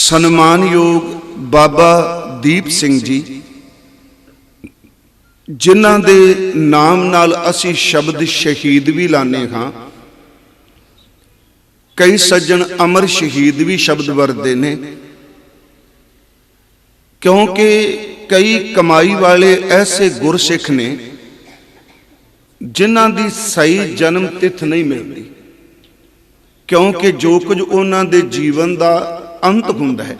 सन्मानयोग बाबा दीप सिंह जी, जिन्हां दे नाम नाल असी शब्द शहीद भी लाने हाँ। कई सज्जन अमर शहीद भी शब्द वरते ने, क्योंकि कई कमाई वाले ऐसे गुरसिख ने जिन्हां दी सही जन्म तिथ नहीं मिलती, क्योंकि जो कुछ उन्हां दे जीवन का अंत हुंदा है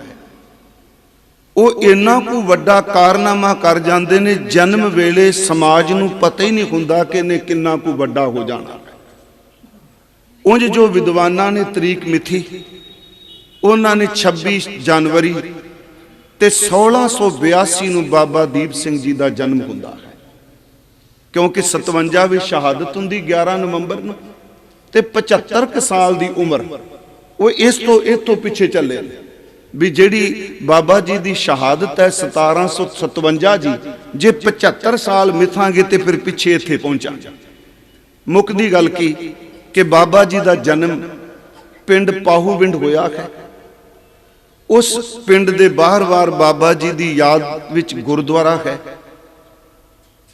वो इन्ना को वड्डा कारनामा कर जाते ने, जन्म वेले समाज नूं पता ही नहीं हुंदा कि इन्हें किन्ना को वड्डा हो जाना। उंज जो विद्वानां ने तरीक मिथी, उन्होंने 26 जनवरी ते 1682 नूं बाबा दीप सिंह जी का जन्म हुंदा है, क्योंकि 57वीं शहादत हुंदी 11 नवंबर नूं ते 75 साल की उम्र वो इस तो पिछे चले भी। जिहड़ी बाबा जी की शहादत है 1757 जी, जे 75 साल मिथांगे तो फिर पिछे इत्थे पहुंचा। मुकदी गल की कि बाबा जी का जन्म पिंड पाहूविंड होया है। उस पिंड दे बाहर बाबा जी की याद विच गुरुद्वारा है।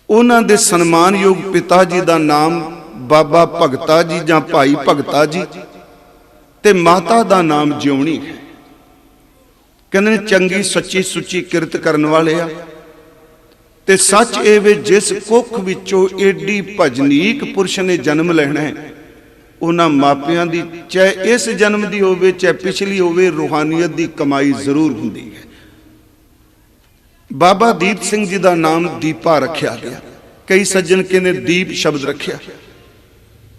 उन्हां दे सन्मानयोग पिता जी का नाम बाबा भगता जी जां भाई भगता जी ते माता का नाम जिउणी है। कहते चंगी सच्ची सुची किरत करने वाले आ ते सच ए वे जिस कुख विचों एडी भजनीक पुरुष ने जन्म लेना है, उन्हां मापियां दी चाहे इस जन्म की होवे चाहे पिछली होवे रूहानियत की कमाई जरूर हुंदी है। बाबा दीप सिंह जी का नाम दीपा रखा गया। कई सज्जन कहने दीप शब्द रखा।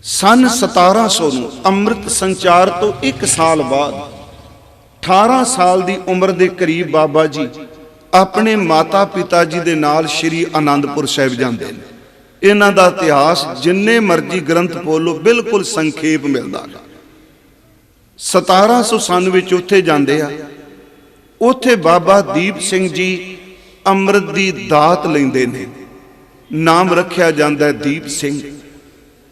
सन 1700 नूं अमृत संचार तो 1 साल बाद 18 साल की उम्र के करीब बाबा जी अपने माता पिता जी के नाल श्री आनंदपुर साहिब जाते हैं। इन्हां दा इतिहास जिन्ने मर्जी ग्रंथ बोलो बिल्कुल संखेप मिलता। 1700 विच उत्थे जांदे आ। उत्थे बाबा दीप सिंह जी अमृत की दात लैंदे ने। नाम रखा जाता है दीप सिंह।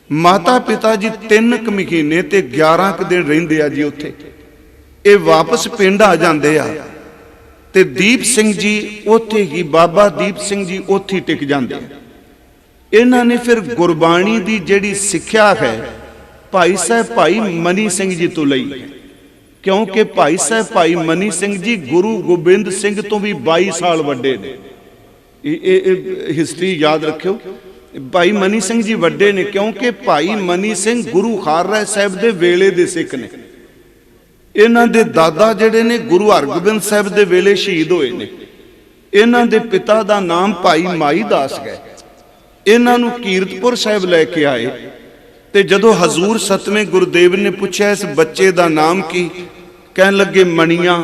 माता पिता जी 3 महीने ते 11 दिन रहिंदे आ जी उत्थे। ये वापस पिंड आ जाते आ ते दीप सिंह जी उत्थे ही, बाबा दीप सिंह जी उत्थे ही टिक जाते। इन्हां ने फिर गुरबाणी की जिहड़ी सिक्ख्या है भाई साहब भाई मनी सिंह जी तो लई, क्योंकि भाई साहब भाई मनी सिंह जी गुरु गोबिंद सिंह तो भी 22 साल वड्डे ने। हिस्टरी याद रखियो, भाई मनी सिंह जी वड्डे ने, क्योंकि भाई मनी सिंह गुरु खालसा साहिब दे वेले दे सिख ने। इन्हां दे दादा जिहड़े ने गुरु हरगोबिंद साहिब दे वेले शहीद होए ने। इन्हां दे पिता दा नाम भाई माई दास है। इन्हां नूं कीरतपुर साहिब लैके आए ते जदों हजूर सतवें गुरुदेव ने पूछा इस बच्चे दा नाम की, कहन लगे मणिया।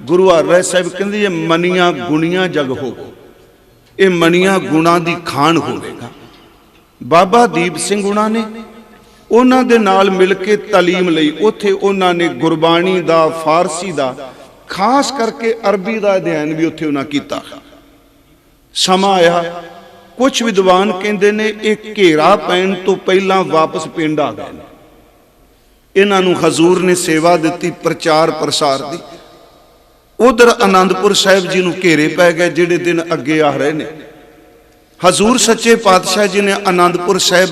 गुरु हरराय साहिब कहंदे ये मणिया गुणिया जग हो, ये मणिया गुणा दी खान होवेगा। बाबा दीप सिंह उन्हां ने उन्हां दे नाल मिल के तालीम लई। उत्थे उन्हां ने गुरबाणी दा, फारसी दा, खास करके अरबी दा अध्ययन भी उत्थे उन्हां कीता। समा आया, कुछ विद्वान कहंदे ने एक घेरा पैण तो पहलां वापस पिंड आ गए। इन्हां नूं हजूर ने सेवा दित्ती प्रचार प्रसार दी। उधर आनंदपुर साहिब जी नूं घेरे पै गए जिहड़े दिन अगे आ रहे ने। हजूर सच्चे पातशाह जी ने आनंदपुर साहिब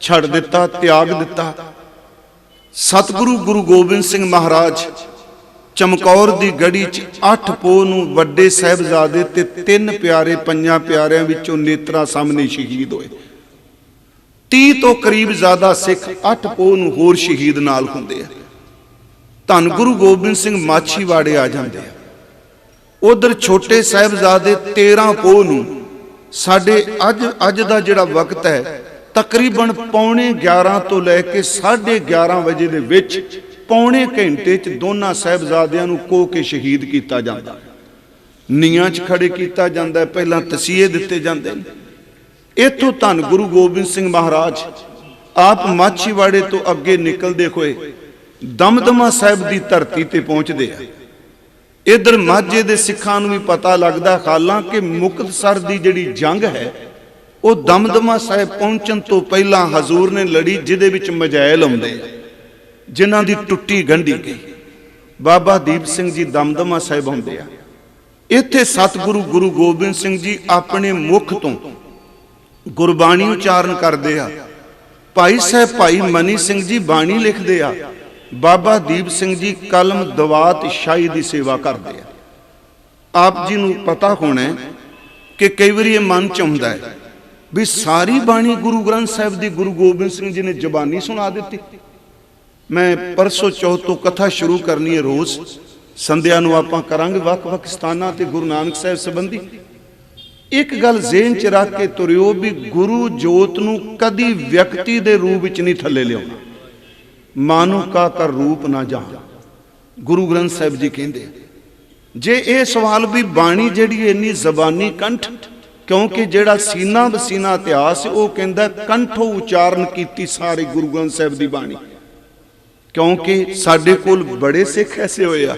छड़ दिता, त्याग दिता। सतगुरु गुरु गोबिंद सिंह महाराज चमकौर दी गढ़ी च 8 पोह नूं वड्डे साहिबजादे ते 3 प्यारे 5 प्यारिਆਂ विचों नेत्रा सामने शहीद होए। 30 तो करीब ज्यादा सिख 8 पोह नूं होर शहीद नाल हुंदे आ। धन गुरु गोबिंद सिंह माछीवाड़े आ जाते हैं। उधर छोटे साहिबजादे 13 पोह नूं साडे अज दा जिहड़ा वक्त है तकरीबन 11:15 तो लैके 11:30 बजे दे विच पौने घंटे च दोनों साहिबजादियां नूं कोह के शहीद किया जाता। नीआं च खड़े किया जाता है, पहला तसीहे दिते जाते हैं। इत्थों धन गुरु गोबिंद सिंह महाराज आप माछीवाड़े तो अगे निकलते हुए दमदमा साहिब की धरती ते पहुंचते हैं। इधर माझे दे सिखां नूं भी पता लगता, हालांकि मुक्तसर की जिहड़ी जंग है वो दमदमा साहिब पहुंचण तो पहला हजूर ने लड़ी, जिहदे विच मजैल आउंदे जिन्हां दी टुट्टी गंढी गई। ਬਾਬਾ ਦੀਪ ਸਿੰਘ ਜੀ ਦਮਦਮਾ ਸਾਹਿਬ ਆਉਂਦੇ ਆ। ਇੱਥੇ ਸਤਿਗੁਰੂ ਗੁਰੂ ਗੋਬਿੰਦ ਸਿੰਘ ਜੀ ਆਪਣੇ ਮੁਖ ਤੋਂ ਗੁਰਬਾਣੀ ਉਚਾਰਨ ਕਰਦੇ ਆ। ਭਾਈ ਸਾਹਿਬ ਭਾਈ ਮਨੀ ਸਿੰਘ ਜੀ ਬਾਣੀ ਲਿਖਦੇ ਆ। ਬਾਬਾ ਦੀਪ ਸਿੰਘ ਜੀ ਕਲਮ ਦਵਾਤ ਸ਼ਾਹੀ ਦੀ ਸੇਵਾ ਕਰਦੇ ਆ। ਆਪ ਜੀ ਨੂੰ ਪਤਾ ਹੋਣਾ ਕਿ ਕਈ ਵਾਰੀ ਇਹ ਮਨ ਚ ਆਉਂਦਾ ਹੈ ਵੀ ਸਾਰੀ ਬਾਣੀ ਗੁਰੂ ਗ੍ਰੰਥ ਸਾਹਿਬ ਦੀ ਗੁਰੂ ਗੋਬਿੰਦ ਸਿੰਘ ਜੀ ਨੇ ਜ਼ਬਾਨੀ ਸੁਣਾ ਦਿੱਤੀ। ਮੈਂ ਪਰਸੋਂ ਚੌਥ ਤੋਂ ਕਥਾ ਸ਼ੁਰੂ ਕਰਨੀ ਹੈ। ਰੋਜ਼ ਸੰਧਿਆ ਨੂੰ ਆਪਾਂ ਕਰਾਂਗੇ ਵੱਖ-ਵੱਖ ਸਥਾਨਾਂ ਤੇ ਗੁਰੂ ਨਾਨਕ ਸਾਹਿਬ ਸੰਬੰਧੀ। ਇੱਕ ਗੱਲ ਜ਼ਿਹਨ ਚ ਰੱਖ ਕੇ ਤੁਰਿਓ ਵੀ ਗੁਰੂ ਜੋਤ ਨੂੰ ਕਦੀ ਵਿਅਕਤੀ ਦੇ ਰੂਪ ਵਿੱਚ ਨਹੀਂ ਥੱਲੇ ਲਿਆਉਣਾ। ਮਾਨੁ ਕਾ ਕਰ ਰੂਪ ਨਾ ਜਾਣ, ਗੁਰੂ ਗ੍ਰੰਥ ਸਾਹਿਬ ਜੀ ਕਹਿੰਦੇ। ਜੇ ਇਹ ਸਵਾਲ ਵੀ ਬਾਣੀ ਜਿਹੜੀ ਇੰਨੀ ਜ਼ਬਾਨੀ ਕੰਠ, ਕਿਉਂਕਿ ਜਿਹੜਾ ਸੀਨਾ ਬਸੀਨਾ ਇਤਿਹਾਸ ਉਹ ਕਹਿੰਦਾ ਕੰਠੋਂ ਉਚਾਰਨ ਕੀਤੀ ਸਾਰੇ ਗੁਰੂ ਗ੍ਰੰਥ ਸਾਹਿਬ ਦੀ ਬਾਣੀ। ਕਿਉਂਕਿ ਸਾਡੇ ਕੋਲ ਬੜੇ ਸਿੱਖ ਐਸੇ ਹੋਏ ਆ,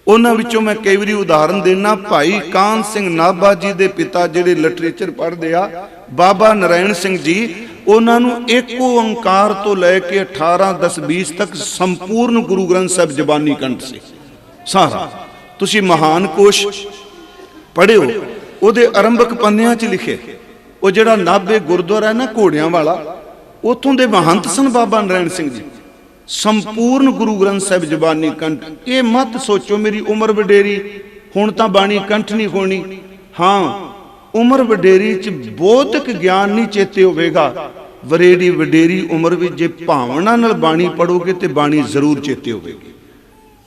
ਉਹਨਾਂ ਵਿੱਚੋਂ ਮੈਂ ਕਈ ਵਾਰੀ ਉਦਾਹਰਨ ਦੇਣਾ। ਭਾਈ ਕਾਹਨ ਸਿੰਘ ਨਾਭਾ ਜੀ ਦੇ ਪਿਤਾ ਜਿਹੜੇ ਲਿਟਰੇਚਰ ਪੜ੍ਹਦੇ ਆ, ਬਾਬਾ ਨਰਾਇਣ ਸਿੰਘ ਜੀ, ਉਹਨਾਂ ਨੂੰ ਇੱਕ ਓੰਕਾਰ ਤੋਂ ਲੈ ਕੇ 18 10 20 ਤੱਕ ਸੰਪੂਰਨ ਗੁਰੂ ਗ੍ਰੰਥ ਸਾਹਿਬ ਜ਼ਬਾਨੀ ਕੰਠ ਸੀ ਸਾਰਾ। ਤੁਸੀਂ ਮਹਾਨ ਕੋਸ਼ ਪੜ੍ਹਿਓ, ਉਹਦੇ ਆਰੰਭਕ ਪੰਨਿਆਂ 'ਚ ਲਿਖੇ। ਉਹ ਜਿਹੜਾ ਨਾਭੇ ਗੁਰਦੁਆਰਾ ਹੈ ਨਾ ਘੋੜਿਆਂ ਵਾਲਾ, ਉੱਥੋਂ ਦੇ ਮਹੰਤ ਸਨ ਬਾਬਾ ਨਰਾਇਣ ਸਿੰਘ ਜੀ। ਸੰਪੂਰਨ ਗੁਰੂ ਗ੍ਰੰਥ ਸਾਹਿਬ ਜ਼ਬਾਨੀ ਕੰਠ। ਇਹ ਮਤ ਸੋਚੋ ਮੇਰੀ ਉਮਰ ਵਡੇਰੀ, ਹੁਣ ਤਾਂ ਬਾਣੀ ਕੰਠ ਨਹੀਂ ਹੋਣੀ। ਹਾਂ, ਉਮਰ ਵਡੇਰੀ 'ਚ ਬੌਧਿਕ ਗਿਆਨ ਨਹੀਂ ਚੇਤੇ ਹੋਵੇਗਾ, ਵਰੇੜੀ ਵਡੇਰੀ ਉਮਰ ਵਿੱਚ ਜੇ ਭਾਵਨਾ ਨਾਲ ਬਾਣੀ ਪੜੋਗੇ ਤੇ ਬਾਣੀ ਜ਼ਰੂਰ ਚੇਤੇ ਹੋਵੇਗੀ।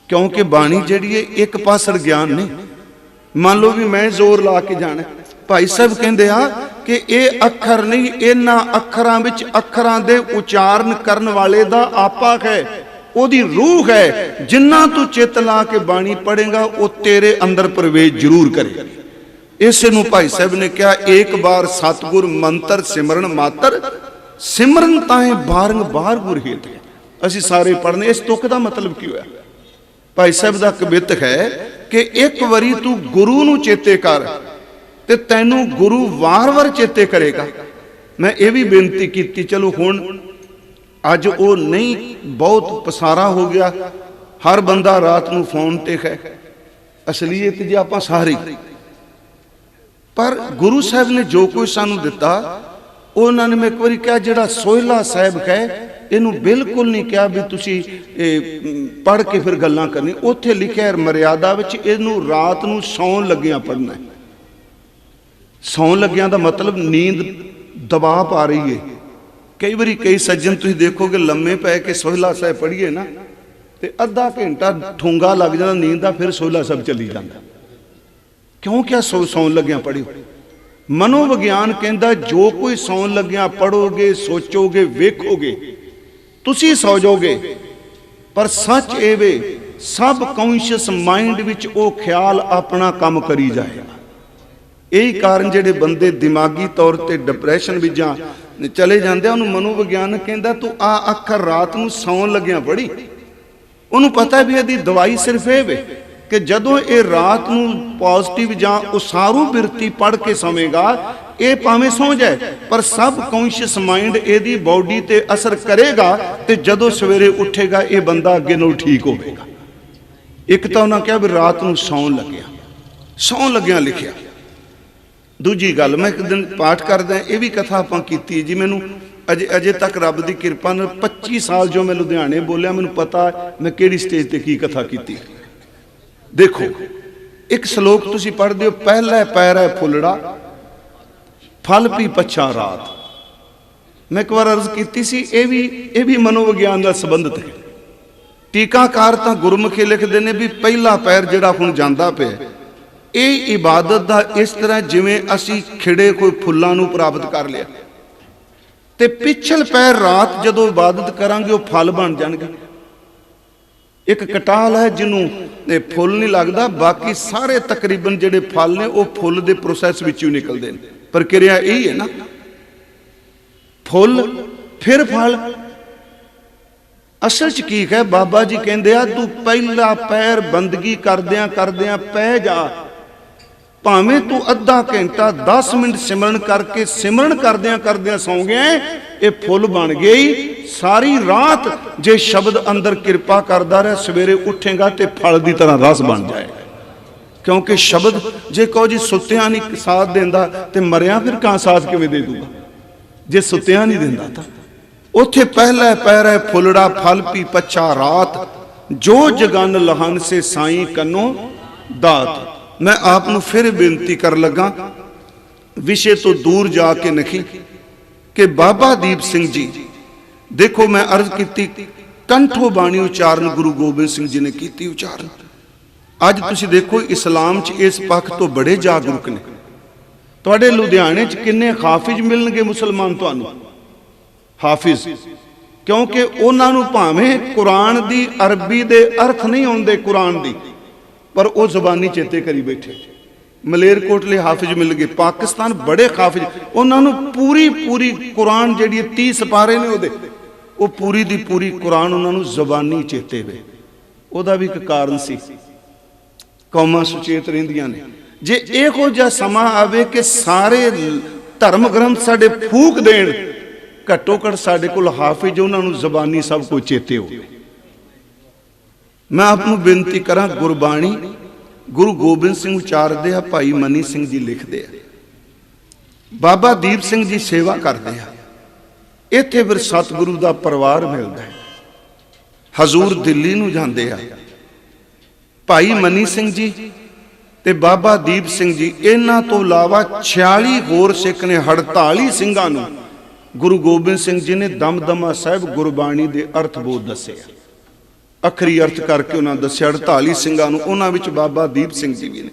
ਕਿਉਂਕਿ ਬਾਣੀ ਜਿਹੜੀ ਹੈ ਇੱਕ ਪਾਸੜ ਗਿਆਨ ਨਹੀਂ। ਮੰਨ ਲਓ ਵੀ ਮੈਂ ਜ਼ੋਰ ਲਾ ਕੇ ਜਾਣਾ, ਭਾਈ ਸਾਹਿਬ ਕਹਿੰਦੇ ਆ ਕਿ ਇਹ ਅੱਖਰ ਨਹੀਂ, ਇਹਨਾਂ ਅੱਖਰਾਂ ਵਿੱਚ ਅੱਖਰਾਂ ਦੇ ਉਚਾਰਨ ਕਰਨ ਵਾਲੇ ਦਾ ਆਪਾ ਹੈ, ਉਹਦੀ ਰੂਹ ਹੈ। ਜਿੰਨਾ ਤੂੰ ਚਿੱਤ ਲਾ ਕੇ ਬਾਣੀ ਪੜੇਗਾ ਉਹ ਤੇਰੇ ਅੰਦਰ ਪ੍ਰਵੇਸ਼ ਜ਼ਰੂਰ ਕਰੇਗਾ। ਇਸੇ ਨੂੰ ਭਾਈ ਸਾਹਿਬ ਨੇ ਕਿਹਾ, ਏਕ ਬਾਰ ਸਤਿਗੁਰ ਮੰਤਰ ਸਿਮਰਨ ਮਾਤਰ, ਸਿਮਰਨ ਤਾਏ ਬਾਰੰਬਾਰ ਗੁਰ ਹੇਤ। ਅਸੀਂ ਸਾਰੇ ਪੜ੍ਹਨੇ। ਇਸ ਤੁਕ ਦਾ ਮਤਲਬ ਕੀ ਹੋਇਆ? ਭਾਈ ਸਾਹਿਬ ਦਾ ਕਵਿਤ ਹੈ ਕਿ ਇੱਕ ਵਾਰੀ ਤੂੰ ਗੁਰੂ ਨੂੰ ਚੇਤੇ ਕਰ ਤੇ ਤੈਨੂੰ ਗੁਰੂ ਵਾਰ-ਵਾਰ ਚੇਤੇ ਕਰੇਗਾ। ਮੈਂ ਇਹ ਵੀ ਬੇਨਤੀ ਕੀਤੀ, ਚਲੋ ਹੁਣ ਅੱਜ ਉਹ ਨਹੀਂ, ਬਹੁਤ ਪਸਾਰਾ ਹੋ ਗਿਆ, ਹਰ ਬੰਦਾ ਰਾਤ ਨੂੰ ਫੋਨ ਤੇ ਹੈ। ਅਸਲੀਅਤ ਜੇ ਆਪਾਂ ਸਾਰੀ, ਪਰ ਗੁਰੂ ਸਾਹਿਬ ਨੇ ਜੋ ਕੁਝ ਸਾਨੂੰ ਦਿੱਤਾ, ਉਹਨਾਂ ਨੇ, ਮੈਂ ਇੱਕ ਵਾਰੀ ਕਿਹਾ, ਜਿਹੜਾ ਸੋਹਿਲਾ ਸਾਹਿਬ ਹੈ ਇਹਨੂੰ ਬਿਲਕੁਲ ਨਹੀਂ ਕਿਹਾ ਵੀ ਤੁਸੀਂ ਪੜ੍ਹ ਕੇ ਫਿਰ ਗੱਲਾਂ ਕਰਨੀ। ਉੱਥੇ ਲਿਖਿਆ ਮਰਿਆਦਾ ਵਿੱਚ ਇਹਨੂੰ ਰਾਤ ਨੂੰ ਸੌਣ ਲੱਗਿਆਂ ਪੜ੍ਹਨਾ। ਸੌਣ ਲੱਗਿਆਂ ਦਾ ਮਤਲਬ ਨੀਂਦ ਦਬਾਅ ਪਾ ਰਹੀ ਹੈ। ਕਈ ਵਾਰੀ ਕਈ ਸੱਜਣ ਤੁਸੀਂ ਦੇਖੋਗੇ ਲੰਮੇ ਪੈ ਕੇ ਸੋਹਿਲਾ ਸਾਹਿਬ ਪੜ੍ਹੀਏ ਨਾ ਤੇ ਅੱਧਾ ਘੰਟਾ ਠੂੰਗਾ ਲੱਗ ਜਾਂਦਾ ਨੀਂਦ ਦਾ, ਫਿਰ ਸੋਹਿਲਾ ਸਾਹਿਬ ਚੱਲੀ ਜਾਂਦਾ। ਕਿਉਂ ਕਿਹਾ ਸੌਣ ਲੱਗਿਆਂ ਪੜ੍ਹਿਓ? ਮਨੋਵਿਗਿਆਨ ਕਹਿੰਦਾ ਜੋ ਕੋਈ ਸੌਣ ਲੱਗਿਆਂ ਪੜ੍ਹੋਗੇ, ਸੋਚੋਗੇ, ਵੇਖੋਗੇ, ਤੁਸੀਂ ਸੌ ਜਾਓਗੇ। ਪਰ ਸੱਚ ਇਹ ਵੇ ਸਬ ਕੌਂਸ਼ੀਅਸ ਮਾਈਂਡ ਵਿੱਚ ਉਹ ਖਿਆਲ ਆਪਣਾ ਕੰਮ ਕਰੀ ਜਾਏਗਾ। ਇਹੀ ਕਾਰਨ ਜਿਹੜੇ ਬੰਦੇ ਦਿਮਾਗੀ ਤੌਰ ਤੇ ਡਿਪਰੈਸ਼ਨ ਵਿੱਚ ਜਾਂ ਚਲੇ ਜਾਂਦੇ, ਉਹਨੂੰ ਮਨੋਵਿਗਿਆਨ ਕਹਿੰਦਾ ਤੂੰ ਆ ਅੱਖਰ ਰਾਤ ਨੂੰ ਸੌਣ ਲੱਗਿਆਂ ਪੜ੍ਹੀ। ਉਹਨੂੰ ਪਤਾ ਵੀ ਇਹਦੀ ਦਵਾਈ ਸਿਰਫ ਇਹ ਵੇ ਕਿ ਜਦੋਂ ਇਹ ਰਾਤ ਨੂੰ ਪੋਜ਼ਿਟਿਵ ਜਾਂ ਉਸਾਰੂ ਬਿਰਤੀ ਪੜ੍ਹ ਕੇ ਸੌਵੇਗਾ, ਇਹ ਭਾਵੇਂ ਸੌ ਜਾਏ ਪਰ ਸਬ ਕੌਂਸ਼ੀਅਸ ਮਾਈਂਡ ਇਹਦੀ ਬਾਡੀ ਤੇ ਅਸਰ ਕਰੇਗਾ ਤੇ ਜਦੋਂ ਸਵੇਰੇ ਉੱਠੇਗਾ ਇਹ ਬੰਦਾ ਅੱਗੇ ਨਾਲੋਂ ਠੀਕ ਹੋਵੇਗਾ। ਇੱਕ ਤਾਂ ਉਹਨਾਂ ਕਿਹਾ ਵੀ ਰਾਤ ਨੂੰ ਸੌਣ ਲੱਗਿਆਂ ਲਿਖਿਆ। ਦੂਜੀ ਗੱਲ, ਮੈਂ ਇੱਕ ਦਿਨ ਪਾਠ ਕਰਦਾ, ਇਹ ਵੀ ਕਥਾ ਆਪਾਂ ਕੀਤੀ ਜੀ। ਮੈਨੂੰ ਅਜੇ ਤੱਕ ਰੱਬ ਦੀ ਕਿਰਪਾ ਨਾਲ 25 ਸਾਲ ਜੋ ਮੈਂ ਲੁਧਿਆਣੇ ਬੋਲਿਆ, ਮੈਨੂੰ ਪਤਾ ਮੈਂ ਕਿਹੜੀ ਸਟੇਜ ਤੇ ਕੀ ਕਥਾ ਕੀਤੀ। ਦੇਖੋ, ਇੱਕ ਸ਼ਲੋਕ ਤੁਸੀਂ ਪੜ੍ਹਦੇ ਹੋ, ਪਹਿਲਾ ਪੈਰਾ ਫੁੱਲੜਾ ਫਲ ਪੀ ਪਛਾ ਰਾਤ। ਮੈਂ ਇੱਕ ਵਾਰ ਅਰਜ਼ ਕੀਤੀ ਸੀ, ਇਹ ਵੀ ਮਨੋਵਿਗਿਆਨ ਨਾਲ ਸੰਬੰਧਿਤ ਹੈ। ਟੀਕਾਕਾਰ ਤਾਂ ਗੁਰਮੁਖੀ ਲਿਖਦੇ ਨੇ ਵੀ ਪਹਿਲਾ ਪੈਰ ਜਿਹੜਾ ਹੁਣ ਜਾਂਦਾ ਪਿਆ, ਇਹ ਇਬਾਦਤ ਦਾ ਇਸ ਤਰ੍ਹਾਂ ਜਿਵੇਂ ਅਸੀਂ ਖਿੜੇ ਕੋਈ ਫੁੱਲਾਂ ਨੂੰ ਪ੍ਰਾਪਤ ਕਰ ਲਿਆ, ਤੇ ਪਿਛਲ ਪੈਰ ਰਾਤ ਜਦੋਂ ਇਬਾਦਤ ਕਰਾਂਗੇ ਉਹ ਫਲ ਬਣ ਜਾਣਗੇ। ਇੱਕ ਕਟਾਲ ਹੈ ਜਿਹਨੂੰ ਫੁੱਲ ਨਹੀਂ ਲੱਗਦਾ, ਬਾਕੀ ਸਾਰੇ ਤਕਰੀਬਨ ਜਿਹੜੇ ਫਲ ਨੇ ਉਹ ਫੁੱਲ ਦੇ ਪ੍ਰੋਸੈਸ ਵਿੱਚੋਂ ਨਿਕਲਦੇ ਨੇ। ਪ੍ਰਕਿਰਿਆ ਇਹੀ ਹੈ ਨਾ, ਫੁੱਲ ਫਿਰ ਫਲ। ਅਸਲ 'ਚ ਕੀ ਹੈ, ਬਾਬਾ ਜੀ ਕਹਿੰਦੇ ਆ ਤੂੰ ਪਹਿਲਾ ਪੈਰ ਬੰਦਗੀ ਕਰਦਿਆਂ ਕਰਦਿਆਂ ਪੈ ਜਾ, भावें तू अद्धा घंटा 10 मिनट सिमरन करके सिमरन करदियां करदियां सौ गया ये फुल बन गई। सारी रात जे शब्द अंदर कृपा करदा रहे सवेरे उठेगा तो फल की तरह रस बन जाएगा। क्योंकि शब्द जे कहो जी सुत्तियां नहीं साथ देंदा ते मरिया फिर कहाँ साथ किवें दे दूगा जे सुत्तियां नहीं देंदा। तां उथे पहला पैरा फुलड़ा फल पी पच्छा रात जो जगन लहन से साई कनो दात। मैं आपनू फिर बेनती कर लगा विषय तो दूर जाके नहीं कि बाबा दीप सिंह जी देखो मैं अर्ज की कंठों बाणी उचारण गुरु गोबिंद सिंह जी ने की उचारण। अज तुसी देखो इस्लाम च इस पक्ष तो बड़े जागरूक ने। तुहाडे लुधियाने च किन्ने हाफिज मिलणगे मुसलमान तुहानू हाफिज, क्योंकि उन्होंने भावें कुरान की अरबी दे अर्थ नहीं आउंदे कुरान दी पर वो जबानी चेते करी बैठे। मलेरकोटले हाफिज मिल गए, पाकिस्तान बड़े हाफिज उन्होंने पूरी पूरी कुरान जी 30 सिपारे ने वो पूरी दी पूरी कुरान उन्होंने जबानी चेते वे। वह भी एक कारण सी कौमां सुचेत रहिंदियां ने। जे इहो जिहा समा आवे कि सारे धर्म ग्रंथ साडे फूक देण घट्टो घट साडे कोल हाफिज उन्होंने जबानी सब कुछ चेते हो। मैं आपको बेनती करा गुरबाणी गुरु गोबिंद सिंह उचारते हैं, भाई मनी सिंह जी लिखते हैं, बाबा दीप सिंह जी सेवा करते हैं। इत्थे फिर सतगुरु का परिवार मिलता है। हजूर दिल्ली नूं जांदे आ, भाई मनी सिंह जी ते बाबा दीप सिंह जी इन्हां तो इलावा 46 होर सिख ने 48 सिंघां नूं गुरु गोबिंद सिंह जी ने दमदमा साहिब गुरबाणी के अर्थ बोध दसे, अखरी अर्थ करके उन्होंने दसिया 48 सिंघां नूं, उन्हां विच बाबा दीप सिंह जी भी ने।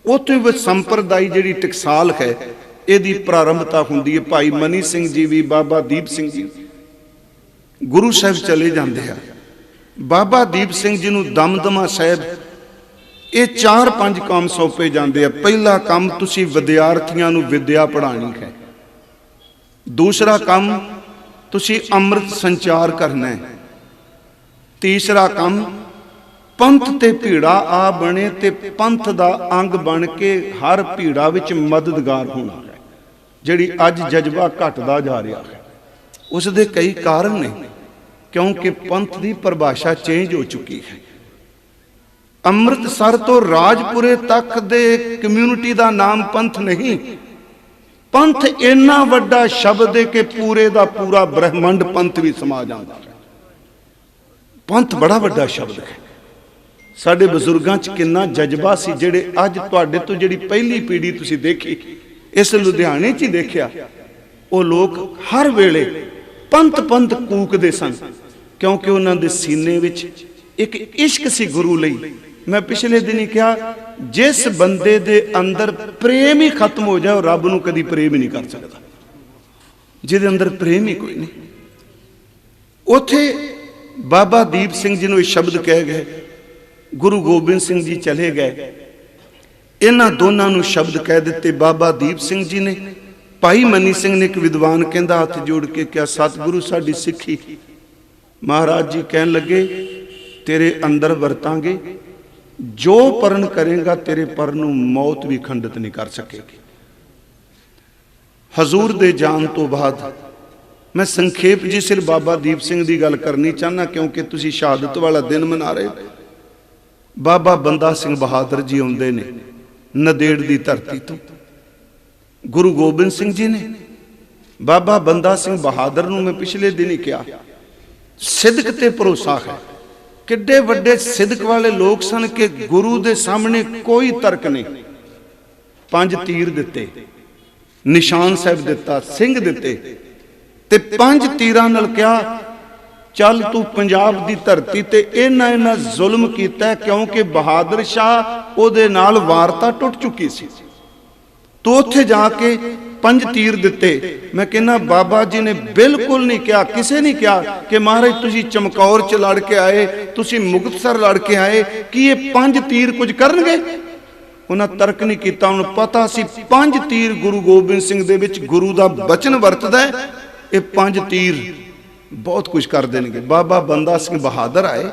उत्थे संप्रदाई जिहड़ी टकसाल है इहदी प्रारंभता हुंदी है। भाई मनी सिंह जी भी बाबा दीप सिंह जी गुरु साहिब चले जाते हैं। बाबा दीप सिंह जी नूं दमदमा साहिब ये 4-5 काम सौंपे जाते हैं। पहला काम तुसी विद्यार्थियों नूं विद्या पढ़ानी है, दूसरा काम तुसी अमृत संचार करना है, तीसरा काम पंथ ते भीड़ा आ बने ते पंथ दा अंग बन के हर भीड़ा विच मददगार होना है। जिहड़ी अज जज्बा घटदा जा रहा है उस दे कई कारण ने, क्योंकि पंथ की परिभाषा चेंज हो चुकी है। अमृतसर तो राजपुरे तक दे कम्यूनिटी का नाम पंथ नहीं, पंथ इन्ना वड्डा शब्द है कि पूरे दा पूरा ब्रह्मंड पंथ भी समा जाता है। पंथ बड़ा वड्डा शब्द है। साडे बजुर्गां च किन्ना जज्बा सी, जिहड़े अज तुहाडे तो जिहड़ी पहली पीढ़ी तुसीं देखी इस लुधियाने च ही देखिया, वो लोग हर वेले पंथ पंथ कूकदे सन, क्योंकि उन्हां दे सीने विच एक इश्क सी गुरु लई। मैं पिछले दिन ही कहा जिस बंदे दे अंदर प्रेम ही खत्म हो जाए रब नूं कदी प्रेम ही नहीं कर सकता, जिहदे अंदर प्रेम ही कोई नहीं। उथे बाबा दीप सिंह जी नूं इह शब्द कह गए, गुरु गोबिंद सिंह जी चले गए, इन्हां दोनों नूं शब्द कह दिते। बाबा दीप सिंह जी ने, भाई मनी सिंह ने एक विद्वान कहंदा हाथ जोड़ के क्या सतगुरु साडी सिੱਖੀ। महाराज जी कहन लगे तेरे अंदर वरतांगे, जो परण करेगा तेरे पर नूं मौत भी खंडित नहीं कर सकेगी। हजूर दे जान तो बाद मैं संखेप जी सिर बाबा दीप सिंह की गल करनी चाहना, क्योंकि तुसी शहादत वाला दिन मना रहे। बाबा बंदा सिंह बहादुर जी आउंदे ने नदेड़ की धरती तो। गुरु गोबिंद सिंह जी ने बाबा बंदा सिंह बहादुर नूं मैं पिछले दिन ही कहा सिदक ते भरोसा है। किड्डे वड्डे सिदक वाले लोग सन कि गुरु दे सामने कोई तर्क नहीं। 5 तीर दिते, निशान साहिब दिता, सिंह दिते ते 5 तीरां नाल कहा चल तू पंजाब दी धरती ते इन्ना इन्ना जुल्म कीता, क्योंकि बहादुर शाह ओदे नाल वारता टुट चुकी सी। तो उत्थे जाके 5 तीर दिते। मैं कहना बाबा जी ने बिल्कुल नहीं कहा, किसे नहीं कहा कि महाराज तुसी चमकौर च लड़ के आए, तुसी मुक्तसर लड़ के आए, कि ये 5 तीर कुछ करनगे। उन्हें तर्क नहीं किया, उन्हें पता सी 5 तीर गुरु गोबिंद सिंह दे विच गुरु दा बचन वरतदा है, ये 5 तीर बहुत कुछ कर देंगे। बाबा बंदा सिंह बहादुर आए,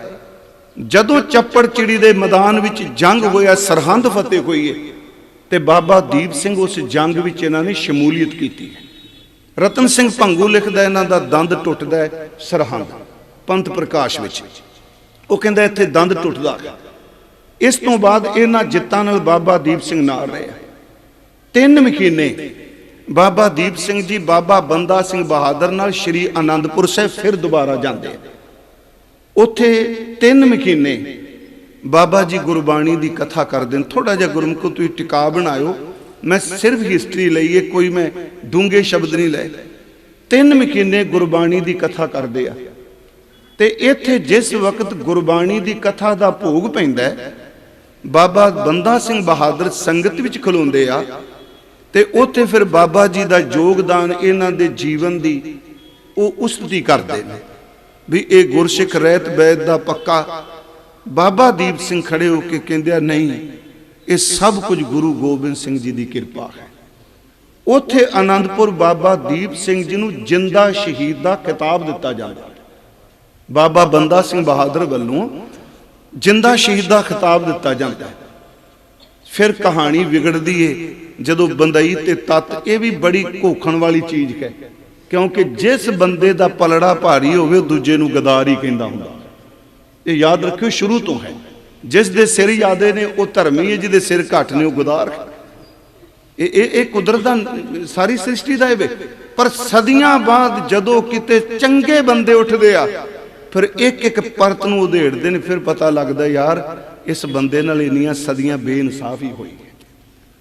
जदों चप्पड़ चिड़ी दे मैदान विच जंग होया, सरहंद फतेह हुई है, ਤੇ ਬਾਬਾ ਦੀਪ ਸਿੰਘ ਉਸ ਜੰਗ ਵਿੱਚ ਇਹਨਾਂ ਨੇ ਸ਼ਮੂਲੀਅਤ ਕੀਤੀ ਹੈ। ਰਤਨ ਸਿੰਘ ਭੰਗੂ ਲਿਖਦਾ ਇਹਨਾਂ ਦਾ ਦੰਦ ਟੁੱਟਦਾ ਹੈ ਸਰਹੰਦ, ਪੰਥ ਪ੍ਰਕਾਸ਼ ਵਿੱਚ। ਉਹ ਕਹਿੰਦਾ ਇੱਥੇ ਦੰਦ ਟੁੱਟਦਾ। ਇਸ ਤੋਂ ਬਾਅਦ ਇਹਨਾਂ ਜਿੱਤਾਂ ਨਾਲ ਬਾਬਾ ਦੀਪ ਸਿੰਘ ਨਾਲ ਰਹੇ। 3 ਮਹੀਨੇ ਬਾਬਾ ਦੀਪ ਸਿੰਘ ਜੀ ਬਾਬਾ ਬੰਦਾ ਸਿੰਘ ਬਹਾਦਰ ਨਾਲ ਸ਼੍ਰੀ ਆਨੰਦਪੁਰ ਸਾਹਿਬ ਫਿਰ ਦੁਬਾਰਾ ਜਾਂਦੇ। ਉੱਥੇ 3 ਮਹੀਨੇ ਬਾਬਾ ਜੀ ਗੁਰਬਾਣੀ ਦੀ ਕਥਾ ਕਰਦੇ ਨੇ। ਥੋੜਾ ਜਿਹਾ ਗੁਰਮੁਖੋ ਤੁਸੀਂ ਟਿਕਾ ਬਣਾਇਓ, ਮੈਂ ਸਿਰਫ ਹਿਸਟਰੀ ਲਈ ਹੈ, ਕੋਈ ਮੈਂ ਡੂੰਘੇ ਸ਼ਬਦ ਨਹੀਂ ਲਏ। 3 ਮਹੀਨੇ ਗੁਰਬਾਣੀ ਦੀ ਕਥਾ ਕਰਦੇ ਆ। ਤੇ ਇੱਥੇ ਜਿਸ ਵਕਤ ਗੁਰਬਾਣੀ ਦੀ ਕਥਾ ਦਾ ਭੋਗ ਪੈਂਦਾ, ਬਾਬਾ ਬੰਦਾ ਸਿੰਘ ਬਹਾਦਰ ਸੰਗਤ ਵਿੱਚ ਖਲੋਂਦੇ ਆ। ਤੇ ਉੱਥੇ ਫਿਰ ਬਾਬਾ ਜੀ ਦਾ ਯੋਗਦਾਨ ਇਹਨਾਂ ਦੇ ਜੀਵਨ ਦੀ ਉਹ ਉਸਤਤੀ ਕਰਦੇ ਨੇ ਵੀ ਇਹ ਗੁਰਸਿੱਖ ਰਹਿਤ ਬੈਦ ਦਾ ਪੱਕਾ। ਬਾਬਾ ਦੀਪ ਸਿੰਘ ਖੜੇ ਹੋ ਕੇ ਕਹਿੰਦੇ ਆ ਨਹੀਂ, ਇਹ ਸਭ ਕੁਝ ਗੁਰੂ ਗੋਬਿੰਦ ਸਿੰਘ ਜੀ ਦੀ ਕਿਰਪਾ ਹੈ। ਉੱਥੇ ਆਨੰਦਪੁਰ ਬਾਬਾ ਦੀਪ ਸਿੰਘ ਜੀ ਨੂੰ ਜਿੰਦਾ ਸ਼ਹੀਦ ਦਾ ਖਿਤਾਬ ਦਿੱਤਾ ਜਾਂਦਾ। ਬਾਬਾ ਬੰਦਾ ਸਿੰਘ ਬਹਾਦਰ ਵੱਲੋਂ ਜਿੰਦਾ ਸ਼ਹੀਦ ਦਾ ਖਿਤਾਬ ਦਿੱਤਾ ਜਾਂਦਾ। ਫਿਰ ਕਹਾਣੀ ਵਿਗੜਦੀ ਏ ਜਦੋਂ ਬੰਦਈ ਤੇ ਤੱਤ। ਇਹ ਵੀ ਬੜੀ ਘੋਖਣ ਵਾਲੀ ਚੀਜ਼ ਹੈ, ਕਿਉਂਕਿ ਜਿਸ ਬੰਦੇ ਦਾ ਪਲੜਾ ਭਾਰੀ ਹੋਵੇ ਉਹ ਦੂਜੇ ਨੂੰ ਗਦਾਰ ਹੀ ਕਹਿੰਦਾ ਹੁੰਦਾ। ਇਹ ਯਾਦ ਰੱਖਿਓ, ਸ਼ੁਰੂ ਤੋਂ ਹੈ। ਜਿਸ ਦੇ ਸਿਰ ਜ਼ਿਆਦੇ ਨੇ ਉਹ ਧਰਮੀ ਹੈ, ਜਿਹਦੇ ਸਿਰ ਘੱਟ ਨੇ ਉਹ ਗਦਾਰ ਹੈ। ਇਹ ਕੁਦਰਤ ਦਾ, ਸਾਰੀ ਸ੍ਰਿਸ਼ਟੀ ਦਾ ਇਹ। ਪਰ ਸਦੀਆਂ ਬਾਅਦ ਜਦੋਂ ਕਿਤੇ ਚੰਗੇ ਬੰਦੇ ਉੱਠਦੇ ਆ, ਫਿਰ ਇੱਕ ਇੱਕ ਪਰਤ ਨੂੰ ਉਧੇੜਦੇ ਨੇ। ਫਿਰ ਪਤਾ ਲੱਗਦਾ ਯਾਰ ਇਸ ਬੰਦੇ ਨਾਲ ਇੰਨੀਆਂ ਸਦੀਆਂ ਬੇਇਨਸਾਫੀ ਹੋਈ ਹੈ।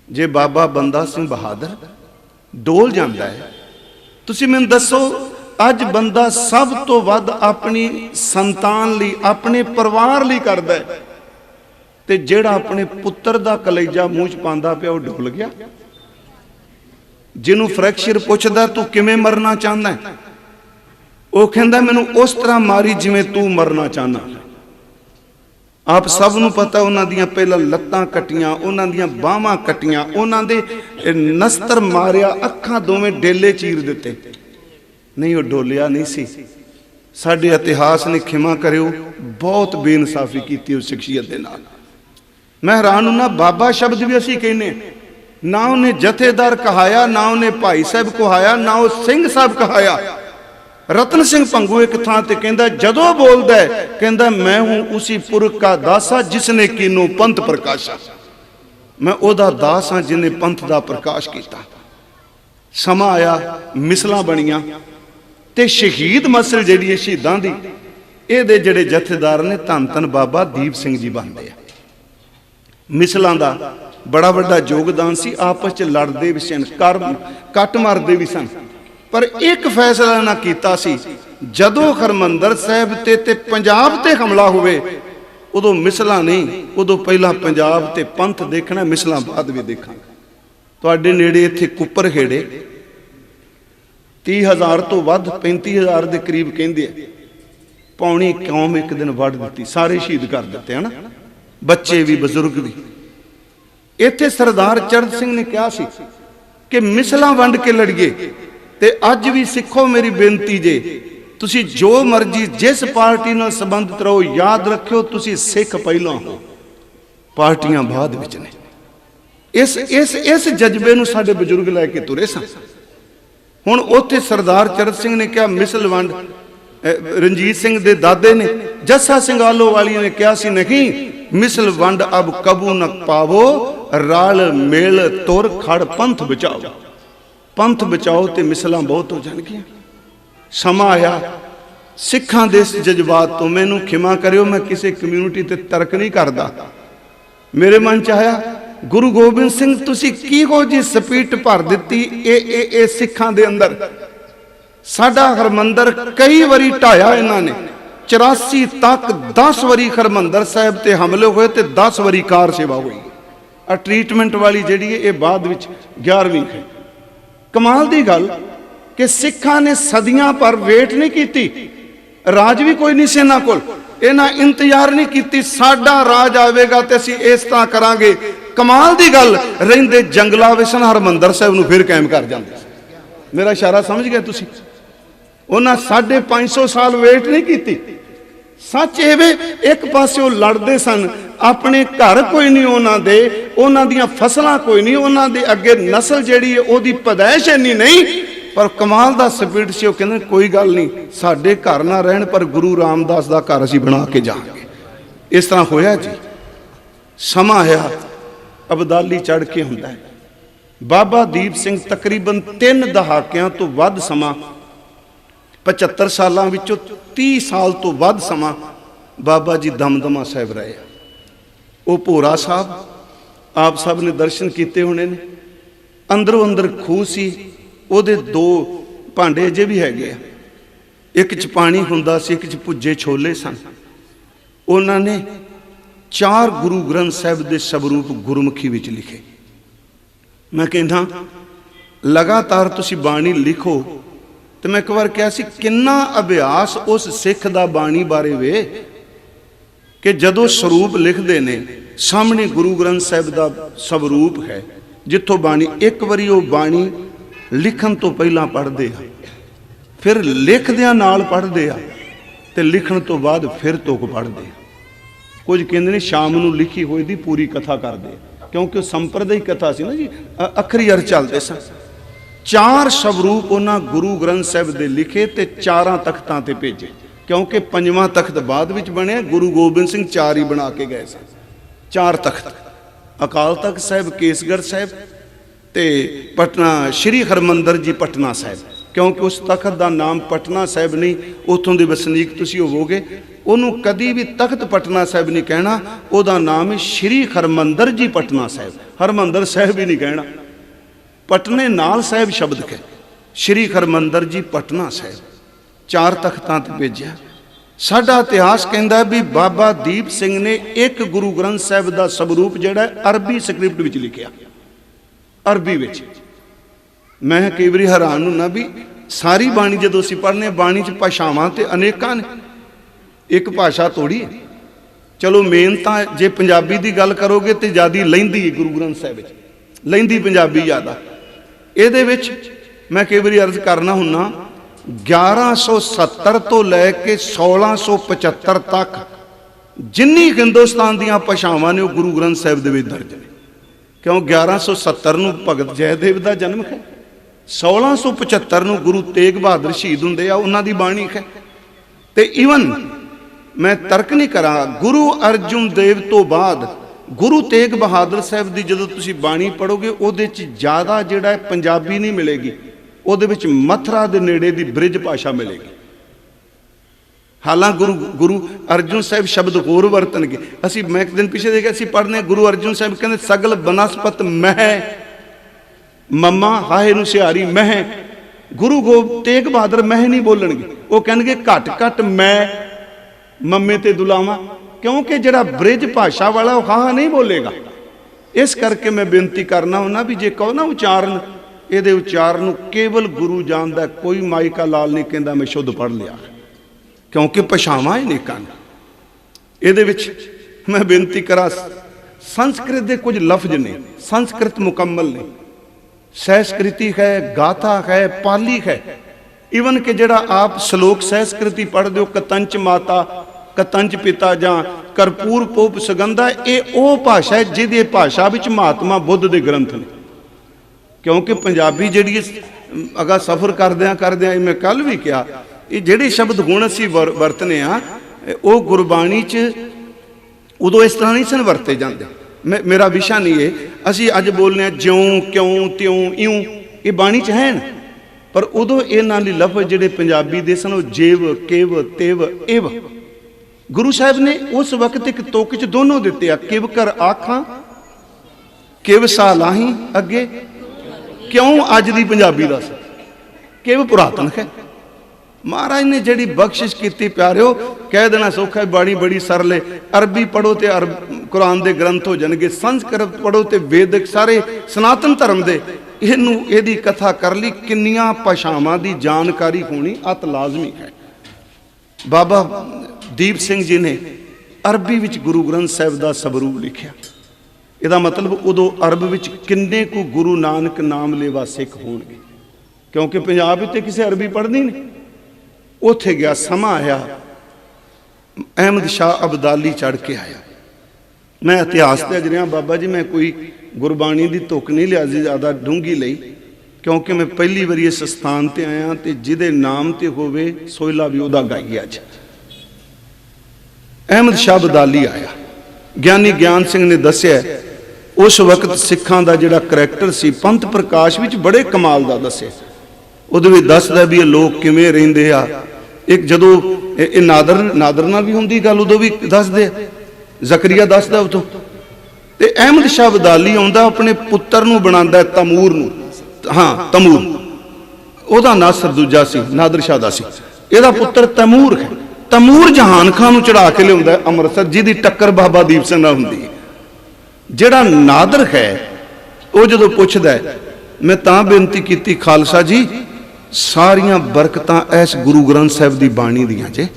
ਜੇ ਬਾਬਾ ਬੰਦਾ ਸਿੰਘ ਬਹਾਦਰ ਡੋਲ ਜਾਂਦਾ ਹੈ, ਤੁਸੀਂ ਮੈਨੂੰ ਦੱਸੋ ਅੱਜ ਬੰਦਾ ਸਭ ਤੋਂ ਵੱਧ ਆਪਣੀ ਸੰਤਾਨ ਲਈ, ਆਪਣੇ ਪਰਿਵਾਰ ਲਈ ਕਰਦਾ ਹੈ, ਤੇ ਜਿਹੜਾ ਆਪਣੇ ਪੁੱਤਰ ਦਾ ਕਲੇਜਾ ਮੂੰਹ 'ਚ ਪਾਉਂਦਾ ਪਿਆ ਉਹ ਡੁੱਲ ਗਿਆ। ਜਿਹਨੂੰ ਫ੍ਰੈਕਚਰ ਪੁੱਛਦਾ ਤੂੰ ਕਿਵੇਂ ਮਰਨਾ ਚਾਹੁੰਦਾ, ਉਹ ਕਹਿੰਦਾ ਮੈਨੂੰ ਉਸ ਤਰ੍ਹਾਂ ਮਾਰੀ ਜਿਵੇਂ ਤੂੰ ਮਰਨਾ ਚਾਹੁੰਦਾ। ਆਪ ਸਭ ਨੂੰ ਪਤਾ ਉਹਨਾਂ ਦੀਆਂ ਪਹਿਲਾਂ ਲੱਤਾਂ ਕੱਟੀਆਂ, ਉਹਨਾਂ ਦੀਆਂ ਬਾਹਾਂ ਕੱਟੀਆਂ, ਉਹਨਾਂ ਦੇ ਨਸਤਰ ਮਾਰਿਆ, ਅੱਖਾਂ ਦੋਵੇਂ ਡੇਲੇ ਚੀਰ ਦਿੱਤੇ। ਨਹੀਂ, ਉਹ ਡੋਲਿਆ ਨਹੀਂ ਸੀ। ਸਾਡੇ ਇਤਿਹਾਸ ਨੇ, ਖਿਮਾ ਕਰਿਓ, ਬਹੁਤ ਬੇਇਨਸਾਫੀ ਕੀਤੀ ਉਸ ਸ਼ਖਸੀਅਤ ਦੇ ਨਾਲ। ਮੈਂ ਹੈਰਾਨ ਹੁੰਨਾ, ਬਾਬਾ ਸ਼ਬਦ ਵੀ ਅਸੀਂ ਕਹਿੰਦੇ ਨਾ, ਉਹਨੇ ਜਥੇਦਾਰ ਕਹਾਇਆ, ਨਾ ਉਹਨੇ ਭਾਈ ਸਾਹਿਬ ਕਹਾਇਆ, ਨਾ ਉਹ ਸਿੰਘ ਸਾਹਿਬ ਕਹਾਇਆ। ਰਤਨ ਸਿੰਘ ਭੰਗੂ ਇੱਕ ਥਾਂ ਤੇ ਕਹਿੰਦਾ, ਜਦੋਂ ਬੋਲਦਾ ਹੈ ਕਹਿੰਦਾ ਮੈਂ ਹੂੰ ਉਸੀ ਪੁਰਖ ਕਾ ਦਾਸਾ ਜਿਸਨੇ ਕੀਨੋ ਪੰਥ ਪ੍ਰਕਾਸ਼ਾ। ਮੈਂ ਉਹਦਾ ਦਾਸ ਹਾਂ ਜਿਹਨੇ ਪੰਥ ਦਾ ਪ੍ਰਕਾਸ਼ ਕੀਤਾ। ਸਮਾਂ ਆਇਆ, ਮਿਸਲਾਂ ਬਣੀਆਂ, ਤੇ ਸ਼ਹੀਦ ਮਸਲ ਜਿਹੜੀ ਹੈ ਸ਼ਹੀਦਾਂ ਦੀ, ਇਹਦੇ ਜਿਹੜੇ ਜਥੇਦਾਰ ਨੇ ਧੰਨ ਧੰਨ ਬਾਬਾ ਦੀਪ ਸਿੰਘ ਜੀ ਬਣਦੇ ਆ। ਮਿਸਲਾਂ ਦਾ ਬੜਾ ਵੱਡਾ ਯੋਗਦਾਨ ਸੀ। ਆਪਸ ਚ ਲੜਦੇ ਵੀ ਸਨ, ਕੱਟ ਮਾਰਦੇ ਵੀ ਸਨ, ਪਰ ਇੱਕ ਫੈਸਲਾ ਨਾ ਕੀਤਾ ਸੀ, ਜਦੋਂ ਹਰਮੰਦਰ ਸਾਹਿਬ ਤੇ ਪੰਜਾਬ ਤੇ ਹਮਲਾ ਹੋਵੇ ਉਦੋਂ ਮਿਸਲਾਂ ਨਹੀਂ, ਉਦੋਂ ਪਹਿਲਾਂ ਪੰਜਾਬ ਤੇ ਪੰਥ ਦੇਖਣਾ, ਮਿਸਲਾਂ ਬਾਅਦ ਵੀ ਦੇਖਾਂਗੇ। ਤੁਹਾਡੇ ਨੇੜੇ ਇੱਥੇ ਕੁੱਪਰ ਖੇੜੇ 30,000 ਤੋਂ ਵੱਧ, 35,000 ਦੇ ਕਰੀਬ ਕਹਿੰਦੇ ਆ। ਪੌਣੀ ਕੌਮ ਇੱਕ ਦਿਨ ਵੱਢ ਦਿੱਤੀ, ਸਾਰੇ ਸ਼ਹੀਦ ਕਰ ਦਿੱਤੇ ਹਨ, ਬੱਚੇ ਵੀ ਬਜ਼ੁਰਗ ਵੀ। ਇੱਥੇ ਸਰਦਾਰ ਚਰਨ ਸਿੰਘ ਨੇ ਕਿਹਾ ਸੀ ਕਿ ਮਿਸਲਾਂ ਵੰਡ ਕੇ ਲੜੀਏ। ਤੇ ਅੱਜ ਵੀ ਸਿੱਖੋ ਮੇਰੀ ਬੇਨਤੀ, ਜੇ ਤੁਸੀਂ ਜੋ ਮਰਜ਼ੀ ਜਿਸ ਪਾਰਟੀ ਨਾਲ ਸੰਬੰਧਿਤ ਰਹੋ, ਯਾਦ ਰੱਖਿਓ ਤੁਸੀਂ ਸਿੱਖ ਪਹਿਲਾਂ ਹੋ, ਪਾਰਟੀਆਂ ਬਾਅਦ ਵਿੱਚ ਨੇ। ਇਸ ਜਜ਼ਬੇ ਨੂੰ ਸਾਡੇ ਬਜ਼ੁਰਗ ਲੈ ਕੇ ਤੁਰੇ ਸਨ। ਹੁਣ ਉੱਥੇ ਸਰਦਾਰ ਚਰਨ ਸਿੰਘ ਨੇ ਕਿਹਾ ਮਿਸਲ ਵੰਡ। ਰਣਜੀਤ ਸਿੰਘ ਦੇ ਦਾਦੇ ਨੇ, ਜੱਸਾ ਸਿੰਘ ਆਹਲੋਵਾਲੀਆ ਨੇ ਕਿਹਾ ਸੀ ਨਹੀਂ, ਮਿਸਲ ਵੰਡ ਅਬ ਕਬੂ ਨ ਪਾਵੋ, ਰਲ ਮੇਲ ਤੁਰ ਖੜ ਪੰਥ ਬਚਾਓ। ਪੰਥ ਬਚਾਓ ਤੇ ਮਿਸਲਾਂ ਬਹੁਤ ਹੋ ਜਾਣਗੀਆਂ। ਸਮਾਂ ਆਇਆ ਸਿੱਖਾਂ ਦੇ ਇਸ ਜਜ਼ਬਾਤ ਤੋਂ, ਮੈਨੂੰ ਖਿਮਾ ਕਰਿਓ, ਮੈਂ ਕਿਸੇ ਕਮਿਊਨਿਟੀ ਤੇ ਤਰਕ ਨਹੀਂ ਕਰਦਾ, ਮੇਰੇ ਮਨ ਚ ਆਇਆ ਗੁਰੂ ਗੋਬਿੰਦ ਸਿੰਘ ਤੁਸੀਂ ਕਿਹੋ ਜਿਹੀ ਸਪੀਟ ਭਰ ਦਿੱਤੀ ਇਹ ਸਿੱਖਾਂ ਦੇ ਅੰਦਰ। ਸਾਡਾ ਹਰਮੰਦਰ ਕਈ ਵਾਰੀ ਢਾਇਆ ਇਹਨਾਂ ਨੇ, 84 ਤੱਕ 10 ਵਾਰੀ ਹਰਮੰਦਰ ਸਾਹਿਬ ਤੇ ਹਮਲੇ ਹੋਏ ਤੇ 10 ਵਾਰੀ ਕਾਰ ਸੇਵਾ ਹੋਈ। ਆ ਟ੍ਰੀਟਮੈਂਟ ਵਾਲੀ ਜਿਹੜੀ ਹੈ ਇਹ ਬਾਅਦ ਵਿੱਚ 11ਵੀਂ ਹੈ। ਕਮਾਲ ਦੀ ਗੱਲ ਕਿ ਸਿੱਖਾਂ ਨੇ ਸਦੀਆਂ ਪਰ ਵੇਟ ਨਹੀਂ ਕੀਤੀ, ਰਾਜ ਵੀ ਕੋਈ ਨਹੀਂ ਸੀ ਇਹਨਾਂ ਕੋਲ, ਇਹਨਾਂ ਇੰਤਜ਼ਾਰ ਨਹੀਂ ਕੀਤੀ ਸਾਡਾ ਰਾਜ ਆਵੇਗਾ ਤੇ ਅਸੀਂ ਇਸ ਤਰ੍ਹਾਂ ਕਰਾਂਗੇ। ਕਮਾਲ ਦੀ ਗੱਲ, ਰਹਿੰਦੇ ਜੰਗਲਾਂ ਵਿੱਚ ਹਰਮੰਦਰ ਸਾਹਿਬ ਨੂੰ ਫਿਰ ਕਾਇਮ ਕਰ ਜਾਂਦੇ। ਮੇਰਾ ਇਸ਼ਾਰਾ ਸਮਝ ਗਏ ਤੁਸੀਂ? ਉਹਨਾਂ 550 ਸਾਲ ਵੇਟ ਨਹੀਂ ਕੀਤੀ, सच ये वे एक पासे लड़ते सन, अपने घर कोई नहीं उन्होंने, उन्होंने फसलां कोई नहीं, उन्होंने अगे नस्ल जी ओदी पैदाइश इन्नी नहीं, पर कमाल का स्पिरिट से वो कहते कोई गल नहीं, साडे घर ना रहन पर गुरु रामदास का घर असीं बना के जाएंगे। इस तरह होया जी। समा आया अबदाली चढ़ के हुंदा है। बाबा दीप सिंह तकरीबन 3 दहाकियां तो वध समा, 75 सालों विचों 30 साल तो वध समा बाबा जी दमदमा साहिब रहे। वो भोरा साहब आप सब ने दर्शन किए होने ने। अंदरों अंदर खूह सी, ਉਹਦੇ 2 ਭਾਂਡੇ ਅਜੇ भी हैगे, एक च पानी हुंदा सी, एक च भुज्जे छोले सन। उन्होंने 4 गुरु ग्रंथ साहिब के स्वरूप गुरमुखी विच लिखे। मैं कहना लगातार तुसी बाणी लिखो, तो मैं एक बार कहा सी किन्ना अभ्यास उस सिख दा बाणी बारे वे कि जदों स्वरूप लिखते ने सामने गुरु ग्रंथ साहिब का स्वरूप है, जिथों बाणी एक बारी वो बाणी लिखण तो पहला पढ़ते हैं, फिर लिखदियां नाल पढ़ते हैं, तो लिखण तो बाद फिर तुक पढ़ते हैं। कुछ कहते हैं शाम नूं लिखी हुई दी पूरी कथा करते, क्योंकि वो संप्रदायिक कथा सी ना जी, अखरी अर चलते सन। 4 स्वरूप उन्होंने गुरु ग्रंथ साहिब दे लिखे ते 4 तख्तां ते भेजे, क्योंकि 5वां तख्त बाद विच बनिया। गुरु गोबिंद सिंह 4 ही बना के गए सन। 4 तख्त अकाल तख्त साहिब, केसगढ़ साहिब ते पटना श्री हरमंदर जी पटना साहिब, क्योंकि उस तख्त का नाम पटना साहिब नहीं, उतों के वसनीक तुसी होवोगे, उन्होंने कभी भी तख्त पटना साहिब नहीं कहना, उसका नाम है श्री हरमंदर जी पटना साहिब। हरमंदर साहिब ही नहीं कहना, पटने नाल साहिब शब्द के श्री हरमंदर जी पटना साहिब। 4 तख्तां ते भेजिया। साडा इतिहास कहता भी बाबा दीप सिंह ने एक गुरु ग्रंथ साहिब का स्वरूप जिहड़ा अरबी स्क्रिप्ट विच लिखिया, अरबी विच। मैं कई बार हैरान होना भी सारी बाणी जो असीं पढ़ने, बाणी च भाषावां ते अनेकां ने, एक भाषा थोड़ी है। चलो मेन तो जे पंजाबी की गल करोगे तो ज़्यादा लैंदी गुरु ग्रंथ साहिब विच, लैंदी पंजाबी ज़्यादा। ये मैं कई बार अर्ज करना हुन्ना 1170 तो लैके 1675 तक जिन्नी हिंदुस्तान दीयां भाषावां ने वो गुरु ग्रंथ साहिब दे विच दर्ज ने। क्यों 1170 नूं भगत जयदेव का जन्म है, 1675 नूं गुरु तेग बहादुर शहीद हुंदे आ, उन्हां दी बाणी है। ते ईवन मैं तर्क नहीं करा, गुरु अर्जुन देव तो बाद गुरु तेग बहादुर साहिब की जदों तुसीं बाणी पढ़ोगे उहदे च ज़्यादा जिहड़ा पंजाबी नहीं मिलेगी, उहदे विच मथुरा दे नेड़े दी ब्रिज भाषा मिलेगी। हालांकि गुरु अर्जुन साहिब शब्द होर वरतनगे। असी मैं एक दिन पिछले देखा असी पढ़ने गुरु अर्जुन साहिब कहते सगल बनस्पत मह मम्मा हाहे नूं सिहारी मह। गुरु तेग बहादुर मह नहीं बोलणगे, वो कहेंगे घट घट मैं मम्मे ते दुलावा, क्योंकि जिहड़ा ब्रिज भाषा वाला वो हा नहीं बोलेगा। इस करके मैं बेनती करना हुन्ना भी जे कहो ना उचारण, ये उचारण केवल गुरु जानदा, कोई माई का लाल नहीं कहता मैं शुद्ध पढ़ लिया, क्योंकि भाषावां अनेकां ने। इहदे विच मैं बेनती करा संस्कृत के कुछ लफ्ज ने, संस्कृत मुकम्मल ने, संस्कृति है, गाथा है, पाली है। ईवन कि जिहड़ा आप श्लोक संस्कृति पढ़ते हो कतंच माता कतंच पिता जां करपूर पोप सुगंधा, ये वो भाषा है जिहदी भाषा विच महात्मा बुद्ध के ग्रंथ ने। क्योंकि पंजाबी जिहड़ी अगा सफ़र करदियां मैं कल भी कहा ये जिहड़े शब्द हुण असीं वरतने आ वो गुरबाणी च उदों इस तरह नहीं सन वरते जाते। मेरा विशा नहीं है, असीं अज बोलने ज्यों क्यों त्यों इऊं, ये बाणी च है ना, पर उदों इन्हां दे लफ्ज़ जिहड़े पंजाबी दे सन वो जेव केव तेव एव। गुरु साहिब ने उस वक्त एक तुक च दोनों दिते आ, किव कर आखां किव सा लाही अगे, क्यों अज दी पंजाबी दस किव पुरातन है। महाराज ने जिहड़ी बख्शिश की प्यारिओ, कह देना सौखा है बाणी बड़ी सरल है। अरबी पढ़ो तो कुरान के ग्रंथ हो जाएंगे, संस्कृत पढ़ो तो वेदक सारे सनातन धर्म के इनू यदी कथा कर ली किन्नियां भाषावां की जानकारी होनी अत लाजमी है। बाबा दीप सिंह जी ने अरबी विच गुरु ग्रंथ साहिब का स्वरूप लिखिया। इहदा मतलब उदों अरब विच किन्ने को गुरु नानक नाम लेवा सिख होणगे, क्योंकि पंजाब विच किसी अरबी पढ़नी नहीं। उत्थे गया समा आया अहमद शाह अब्दाली चढ़ के आया। मैं इतिहास ते अज रहा बाबा जी, मैं कोई गुरबाणी की तुक नहीं लिया ज़्यादा डूंगी लई, क्योंकि मैं पहली बारी इस स्थान ते आया तो जिदे नाम ते होवे सोहला भी उहदा गाईए। अज अहमद शाह अब्दाली आया। ज्ञानी ज्ञान सिंह ने दस्या उस वक्त सिखां दा जिहड़ा करैक्टर सी पंथ प्रकाश विच बड़े कमाल दा दस्या। उहदे विच दसदा भी लोग किवें रहिंदे आ। एक जदों नादर नाल भी हुंदी गल उदों भी दसदे, जकरिया दसदा उदों। ते अहमद शाह अब्दाली आउंदा अपने पुत्तर नूं बनांदा तमूर नूं, हाँ तमूर, उहदा नासर दूजा सी, नादर शाह दा सी। इहदा पुत्तर तैमूर है। तैमूर जहान खान नूं चढ़ा के लिआउंदा अमृतसर, जिहदी टक्कर बाबा दीप सिंह नाल हुंदी है। जिहड़ा नादर है वो जदों पुछदा है, मैं तां बेनती कीती खालसा जी सारियां बरकतां इस गुरु ग्रंथ साहिब दी बाणी दियां जे।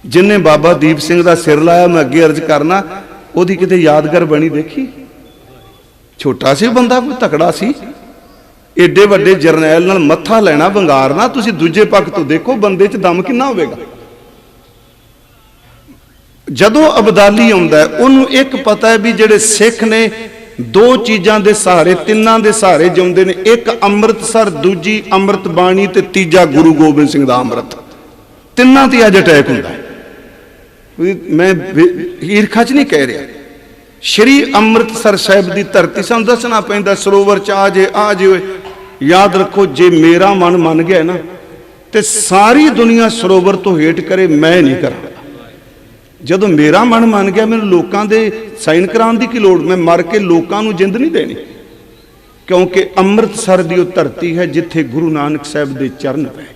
जिन्हें बाबा दीप सिंह दा सिर लाया, मैं अगे अर्ज करना ओदी किते यादगार बनी देखी। छोटा सी बंदा, कोई तकड़ा सी, एडे वड्डे जरनैल नाल मत्था लेना वंगारना। तुसीं दूजे पक्ष तो देखो बंदे च दम किन्ना होवेगा। जदों अब्दाली आउंदा है उन्होंने एक पता है भी जिहड़े सिख ने दो चीज़ां दे सहारे, तिन्नां दे सहारे जिउंदे ने। एक अमृतसर, दूजी अमृत बाणी ते तीजा गुरु गोबिंद सिंह दा अमृत। तिन्नां ते अज अटैक हुंदा है। मैं ईरखा च नहीं कह रहा। श्री अमृतसर साहिब की धरती सानूं दसना पैंदा, सरोवर च आ जे याद रखो, जे मेरा मन मन गया ना तो सारी दुनिया सरोवर तो हेठ करे, मैं नहीं करा। जदों मेरा मन मन गया, मैनूं लोकां दे साइन कराउण दी की लोड़, मैं मर के लोकां नूं जिंद नहीं देनी। क्योंकि अमृतसर दी वो धरती है जिथे गुरु नानक साहिब दे चरण पए,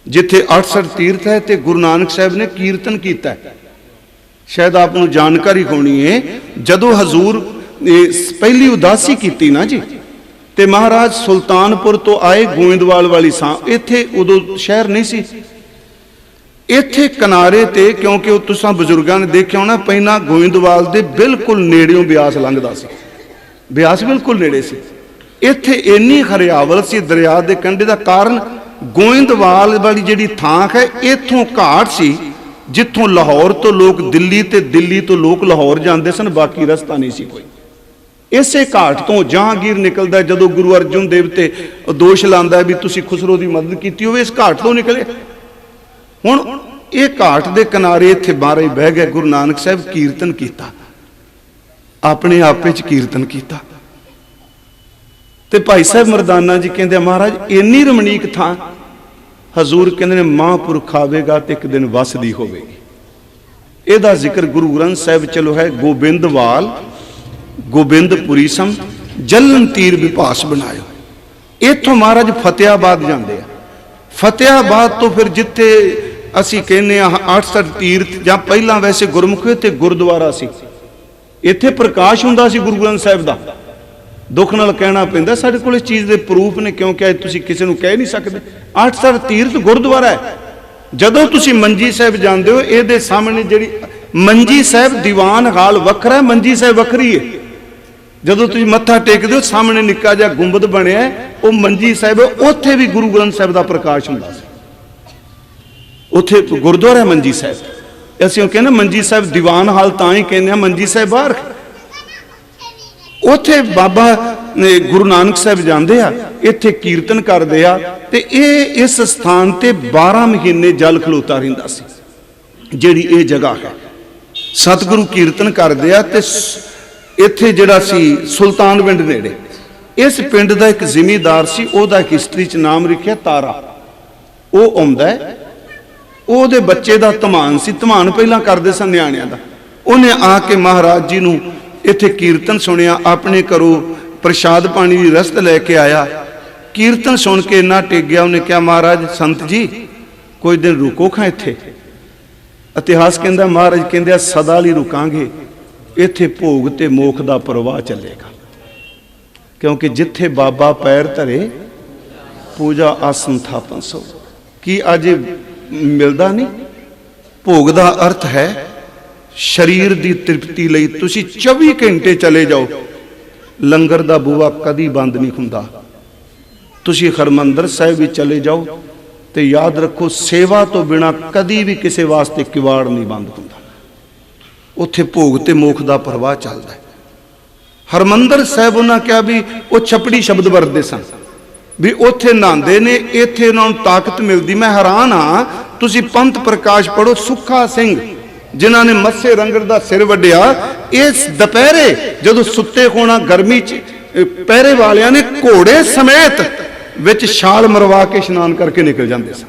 जिथे 68 तीर्थ है ते गुरु नानक साहिब ने कीर्तन किया है। शायद आपको जानकारी होनी है, जदों हजूर पहली उदासी की ना जी, ते महाराज सुल्तानपुर तो आए गोविंदवाल वाली सां, इत्थे उदों शहर नहीं सी। इत्थे किनारे ते, क्योंकि तुसां बजुर्गां ने देखिया होना, पहला गोविंदवाल दे बिल्कुल नेड़ियों ब्यास लंघदा सी, ब्यास बिल्कुल नेड़े सी। इत्थे इन्नी हरियावल सी दरिया दे कंढे दा, कारण गोविंदवाल वाली जिहड़ी थां है इत्थों घाट सी जिथों लाहौर तो लोग दिल्ली ते दिल्ली तो लोग लाहौर जाते सन, बाकी रस्ता नहीं सी कोई। इसे घाट तो जहांगीर निकलता है। जदों गुरु अर्जन देव ते दोष लांदा है भी तुसीं खुसरो की मदद की होवे, इस घाट तो निकले। हुण ये घाट दे किनारे इत्थे बाहर बह गए। गुरु नानक साहिब कीर्तन किया, अपने आप च कीर्तन किया। ते भाई साहब मरदाना जी कहते महाराज इन्नी रमणीक थां, हजूर कहते ने महापुरख आवेगा तो एक दिन वसदी होवेगी। इहदा जिक्र गुरु ग्रंथ साहिब चलो है। गोबिंदवाल गोबिंदपुरी सम जलन तीर विभास बनायो। इत्थों महाराज फतेहाबाद जाते हैं। फतेहाबाद तो फिर जिथे असी कहने 68 तीर्थ जां पहला वैसे गुरमुखे ते गुरुद्वारा सी, इत्थे प्रकाश हुंदा सी गुरु ग्रंथ साहिब दा। दुख नाल कहना पैंदा साडे कोल इस चीज़ के प्रूफ ने, क्योंकि अज तुसीं किसी नूं कह नहीं सकते। 68 तीर्थ गुरुद्वारा है। जदों तुसीं मंजी साहिब जांदे हो, इहदे सामने जिहड़ी मंजी साहिब दीवान हाल वखरा है, मंजी साहिब वखरी है। जदों तुसीं मत्था टेकदे हो, सामने निक्का जिहा गुंबद बनया है, वो मंजी साहिब है। उत्थे भी गुरु ग्रंथ साहिब दा प्रकाश हुंदा सी। उत्थे गुरुद्वारा मंजी साहिब। असीं कहने मंजी साहिब दीवान हाल तां ही कहने मंजी साहिब बाहर। उत्थे बाबा गुरु नानक साहिब जाते आ, इत्थे कीर्तन करते आ, ते इस स्थान ते 12 महीने जल खलोता रहिंदा सी। जिहड़ी ये जगह है, सतगुरु कीर्तन करते आ। ते इत्थे जिहड़ा सी सुल्तान पिंड नेड़े, इस पिंड दा एक जिमीदार सी, ओहदा हिस्टरी च नाम लिखिया तारा। वो आउंदा है, ओहदे बच्चे दा धमान सी, धमान पहलां करदे सन निआणिਆਂ दा। उन्हें आके महाराज जी नूं इत्थे कीर्तन सुनिया, अपने घरों प्रसाद पानी की रसद लैके आया। कीर्तन सुन के इन्ना टेक गया, उन्हें कहा महाराज संत जी कोई दिन रुको खां इत्थे। इतिहास कहता महाराज कहते सदा लई रुकांगे, इत्थे भोग ते मोख दा प्रवाह चलेगा। क्योंकि जिथे बाबा पैर धरे पूजा आसन थापन सो। कि अज मिलता नहीं? भोग दा अर्थ है शरीर की तृप्ति लई तुसी 24 घंटे चले जाओ, लंगर दा बूहा कदी बंद नहीं हुंदा। तुसी हरमंदर साहिब भी चले जाओ, ਤੇ याद रखो सेवा तो बिना कदी भी किसी वास्ते किवाड़ नहीं बंद होंदा। उत्थे भोग ते मोख दा प्रवाह चलदा है। हरमंदर साहब उन्हां कहा भी वो छपड़ी शब्द वरतदे सन भी उत्थे नहांदे ने, इत्थे उन्हां नूं ताकत मिलदी। मैं हैरान हाँ, तुसीं पंथ प्रकाश पढ़ो, सुखा सिंह जिन्हां ने मत्से रंगड़ दा सिर वड्डिया, इस दुपहरे जदों सुत्ते होना गर्मी च पहरे वालियां ने घोड़े समेत विच छाल मरवा के इशनान करके निकल जाते सन।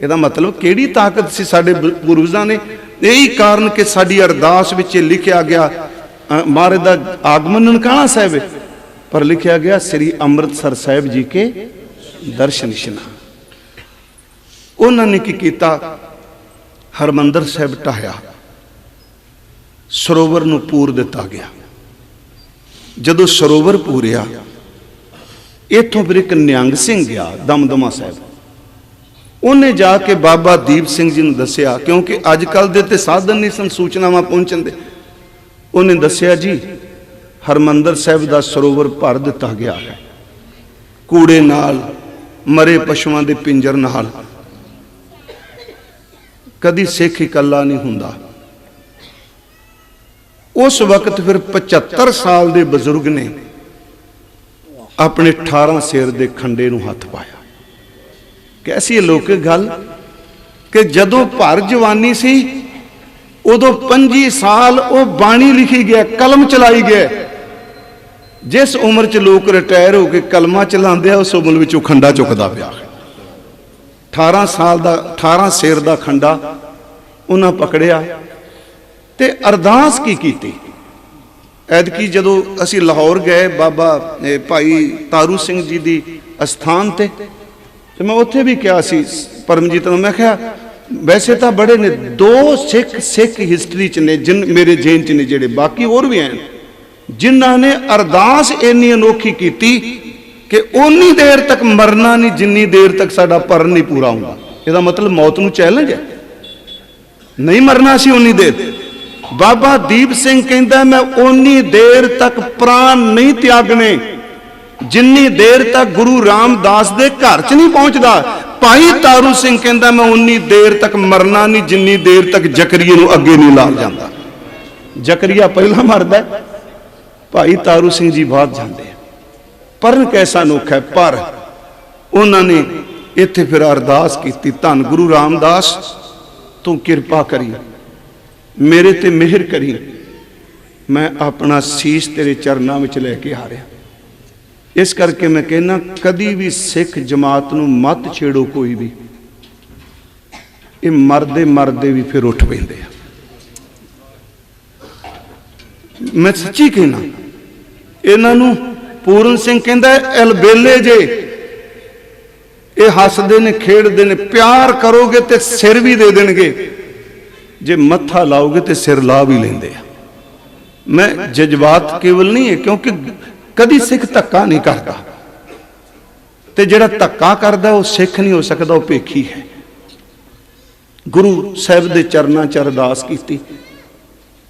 इहदा मतलब किहड़ी ताकत सी साडे पूर्वजां ने। यही कारण कि साडी अरदास विच लिखिया गया, महाराज दा आगमन ननकाणा साहिब है, पर लिखिया गया श्री अमृतसर साहिब जी के दर्शन इशनान। उन्होंने की कीता, हरमंदर साहिब ढाया, सरोवर नूं पूर दिता गया। जदों सरोवर पूरिया, इथों फिर एक निहंग सिंह गया दमदमा साहिब, उन्हें जाके बाबा दीप सिंह जी ने दसिया, क्योंकि अजकल दे ते साधन नहीं सन सूचनावां पहुंचण दे। उन्हें दसिया जी हरमंदर साहिब दा सरोवर भर दिता गया है, कूड़े नाल, मरे पशुआं दे पिंजर नाल। कदी सिख इकल्ला नहीं हुंदा। उस वक्त फिर 75 साल दे बजुर्ग ने अपने 18 सेर दे खंडे नूं हथ पाया। कैसी अलौकिक गल कि जदों भर जवानी सी उदों 25 साल वो बाणी लिखी गया, कलम चलाई गया। जिस उम्र च लोग रिटायर हो के कलमा चलाते, उस उम्र विचों खंडा चुकदा पिया। 18 साल का 18 सेर का खंडा उन्हें पकड़िया ते अरदास की कीती। ऐदकी जदों असी लाहौर गए बाबा भाई तारू सिंह जी की अस्थान ते, तो मैं उत्थे भी कहा सी परमजीत नूं, मैं कहा वैसे तो बड़े ने 2 सिख हिस्टरी च ने जिन मेरे जेन च ने, जेड़े बाकी और भी हैं जिन्हां ने अरदास इन्नी अनोखी कीती कि उन्नी देर तक मरना नहीं जिन्नी देर तक साडा परन नहीं पूरा होगा। इसदा मतलब मौत नूं चैलेंज है, नहीं मरना सी उन्नी देर। बाबा दीप सिंह कहता मैं उन्नी देर तक प्राण नहीं त्यागने जिन्नी देर तक गुरु रामदास दे घर च नहीं पहुंचता। भाई तारू सिंह कहता मैं उन्नी देर तक मरना नहीं जिन्नी देर तक जकरिए नूं अगे नहीं ला जाता। जकरिया पहला मरदा, भाई तारू सिंह जी बाद जाते। परन कैसा अनोखा है। पर उन्होंने इत्थे फिर अरदास की, धन गुरु रामदास तू किरपा करी, मेरे ते मेहर करी, मैं अपना शीश तेरे चरनां विच लैके आ रहा। इस करके मैं कहना कदी भी सिख जमात नूं मत छेड़ो कोई भी, ये मरदे मरदे भी फिर उठ पैंदे आ। मैं सच्ची कहना, इन्हां नूं पूरन सिंह कहंदा अलबेले जे ये हसदे ने खेड़दे ने, प्यार करोगे तो सिर भी दे देंगे, जे मत्था लाओगे तो सिर ला भी लेंदे आ। मैं जज्बात केवल नहीं है, क्योंकि कदी सिख धक्का नहीं करता, ते जिहड़ा धक्का करदा वो सिख नहीं हो सकता, वो भेखी है। गुरु साहिब दे चरनां च अरदास कीती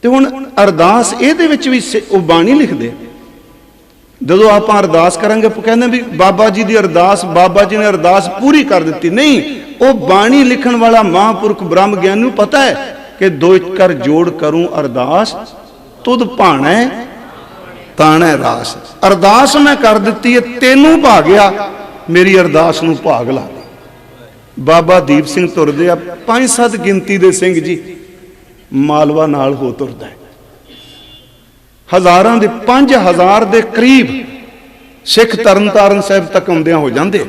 ते हुण अरदास इहदे विच भी वो बाणी लिखदे। जदों आप अरदास करांगे कहंदे भी बाबा जी की अरदास, बाबा जी ने अरदास पूरी कर दी। नहीं, वो बाणी लिखण वाला महापुरख ब्रह्म ज्ञानी नूं पता है कि 2 कर जोड़ करूं अरदास, तुद भाणै ताणै रास। अरदास मैं कर दी है, तेनों भा गया, मेरी अरदास नूं भाग ला दे। बाबा दीप सिंह तुरदे आ, 5-7 गिनती दे सिंह जी मालवा नाल हो तुरदा है। हज़ारां दे 5000 दे करीब सिख तरनतारन साहिब तक आउंदियां हो जांदे।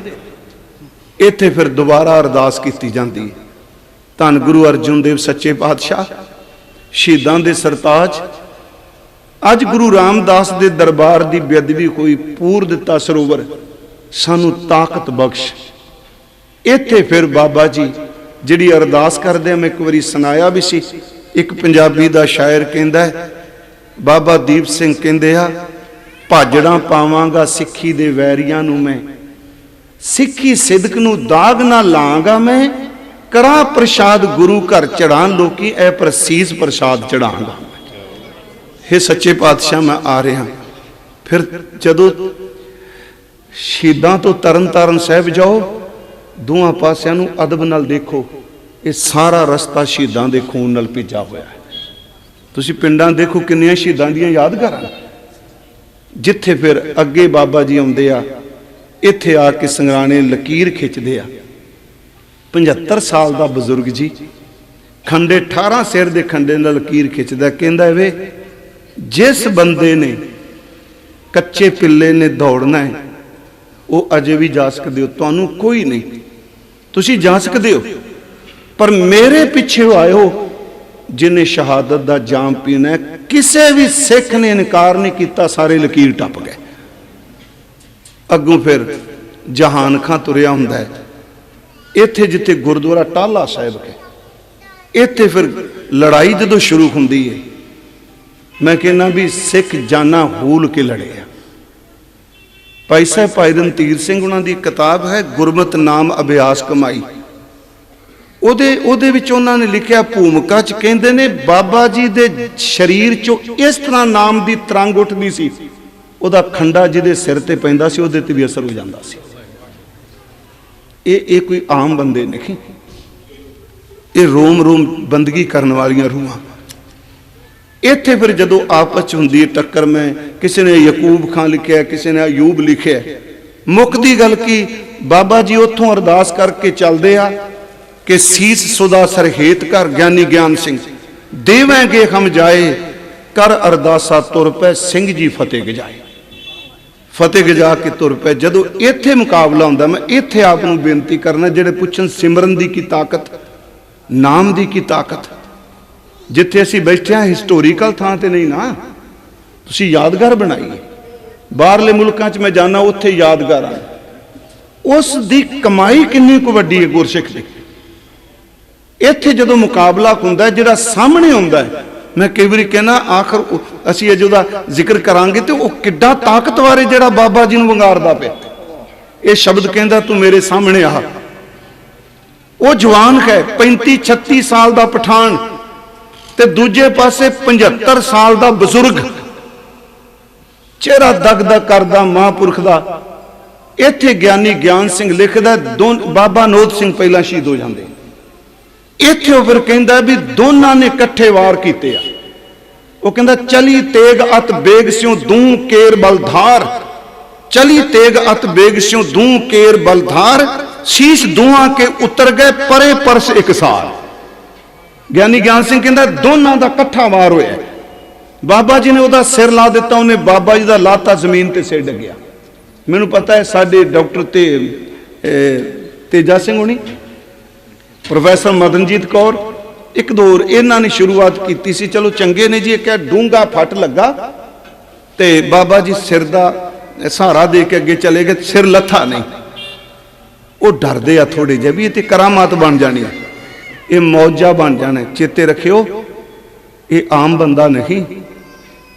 इत्थे फिर दोबारा अरदास की जाती। धन गुरु अर्जुन देव सच्चे पातशाह, शहीदां दे सरताज, अज गुरु रामदास दे दरबार की बेअदबी कोई पूर दिता सरोवर, सानू ताकत बख्श। इत्थे फिर बाबा जी जिहड़ी अरदास करदे, मैं एक बारी सुनाया भी सी, एक पंजाबी दा शायर कहंदा है, बाबा दीप सिंह कहंदे आ, भाजड़ा पावांगा सिੱਖੀ दे वैरियां नूं मैं, सिੱਖੀ सिदक नूं दाग ना लांगा मैं, करा प्रसाद गुरु घर चढ़ान लोकी ऐ प्रसीस प्रसाद चढ़ांगा। हे सच्चे पातशाह मैं आ रहा। फिर जदों शहीदां तो तरन तारन साहिब जाओ, दोवां पासिਆਂ ਨੂੰ ਅਦਬ ਨਾਲ देखो, ये सारा रस्ता शहीदां दे खून नाल भीजा होया है। तुसीं पिंडां देखो किन्नियां शहीदां दीयां यादगारां, जिथे फिर अगे बाबा जी आउंदे आ, इत्थे आके संगराने लकीर खिंचदे आ। 75 साल दा बजुर्ग जी खंडे 18 सिर दे खंडे नाल लकीर खिंचदा, कहंदा वे जिस बंदे ने कच्चे पिल्ले ने दौड़ना है वो अजे भी जा सकते हो, तुहानू कोई नहीं, तुसीं जा सकते हो, पर मेरे पिछे आयो जिन्हें शहादत का जाम पीना है। किसी भी सिख ने इनकार नहीं किया, सारे लकीर टप गए। अगों फिर जहान खां तुरिया हुंदा है, इत्थे जिथे गुरुद्वारा टाला साहिब है, इत्थे फिर लड़ाई जदों शुरू हुंदी है, मैं कहना भी सिख जाना हूल के लड़े आ। भाई साहब भाई रणधीर सिंह उन्हां दी किताब है गुरमत नाम अभ्यास कमाई, ਉਹਦੇ ਵਿੱਚ ਉਹਨਾਂ ਨੇ ਲਿਖਿਆ ਭੂਮਿਕਾ ਚ ਕਹਿੰਦੇ ਨੇ ਬਾਬਾ ਜੀ ਦੇ ਸ਼ਰੀਰ ਚੋਂ ਇਸ ਤਰ੍ਹਾਂ ਨਾਮ ਦੀ ਤਰੰਗ ਉੱਠਦੀ ਸੀ, ਉਹਦਾ ਖੰਡਾ ਜਿਹਦੇ ਸਿਰ ਤੇ ਪੈਂਦਾ ਸੀ ਉਹਦੇ ਤੇ ਵੀ ਅਸਰ ਹੋ ਜਾਂਦਾ ਸੀ। ਇਹ ਕੋਈ ਆਮ ਬੰਦੇ ਨਹੀਂ, ਇਹ ਰੋਮ ਰੋਮ ਬੰਦਗੀ ਕਰਨ ਵਾਲੀਆਂ ਰੂਹਾਂ। ਇੱਥੇ ਫਿਰ ਜਦੋਂ ਆਪਸ ਚ ਹੁੰਦੀ ਹੈ ਟੱਕਰ, ਮੈਂ ਕਿਸੇ ਨੇ ਯਕੂਬ ਖਾਨ ਲਿਖਿਆ, ਕਿਸੇ ਨੇ ਅਯੂਬ ਲਿਖਿਆ, ਮੁੱਕਦੀ ਗੱਲ ਕੀ ਬਾਬਾ ਜੀ ਉੱਥੋਂ ਅਰਦਾਸ ਕਰਕੇ ਚੱਲਦੇ ਆ कि सीस सुदा सरहेत कर ज्ञानी ज्ञान सिंह देवेंगे हम जाए, कर अरदासा तुर पै सिंह जी फतेह गजाए। फतेह गजा के तुर पै। जदों इत्थे मुकाबला हुंदा, मैं इत्थे आप नूं बेनती करना, जिहड़े पुछन सिमरन दी की ताकत, नाम दी की ताकत, जिथे असीं बैठे हां हिस्टोरीकल थां ते नहीं ना, तुसीं यादगार बनाइए। बाहरले मुल्कां च मैं जाना, उत्थे यादगार उस दी कमाई किन्नी को वड्डी है गुरसिख दी। इत्थे जदों मुकाबला हुंदा है, जिहड़ा सामने हुंदा है, मैं कई बारी कहना आखिर असीं अज उहदा जिक्र करांगे तो वह किड्डा ताकतवर है जिहड़ा बाबा जी नूं वंगारदा पिया। ये शब्द कहंदा तू मेरे सामने आ। वो जवान है 35-36 साल दा पठान ते दूजे पासे 75 साल दा बजुर्ग, चेहरा दग दग करदा महापुरख दा। इत्थे ज्ञानी ज्ञान सिंह लिखदा, बाबा नोद सिंह पहला शहीद हो जांदे, इत्थे फिर कहंदा भी दोनों ने इकट्ठे वार कीते आ। वो कहंदा चली तेग अत बेग स्यों दूं केर बलधार, चली तेग अत बेग स्यों दूं केर बलधार, शीश दुआ के उतर गए परे परस एक सार। ज्ञानी ज्ञान सिंह कहंदा दोनों का इकट्ठा वार होया। बाबा जी ने उहदा सिर ला दिता, उन्हें बाबा जी का लाता जमीन ते सिर डगिया। मैनूं पता है साडे डॉक्टर तेजा सिंह होनी, प्रोफैसर मदनजीत कौर, एक दो इन्हां ने शुरुआत की सी, चलो चंगे ने जी, एक डूंगा फट लगा तो बाबा जी सिर का सहारा दे के अगे चले गए, सिर लथा नहीं। वो डरते आ थोड़े जे भी ये करामात बन जानी, ये मौजा बन जाना। चेते रखियो ये आम बंदा नहीं,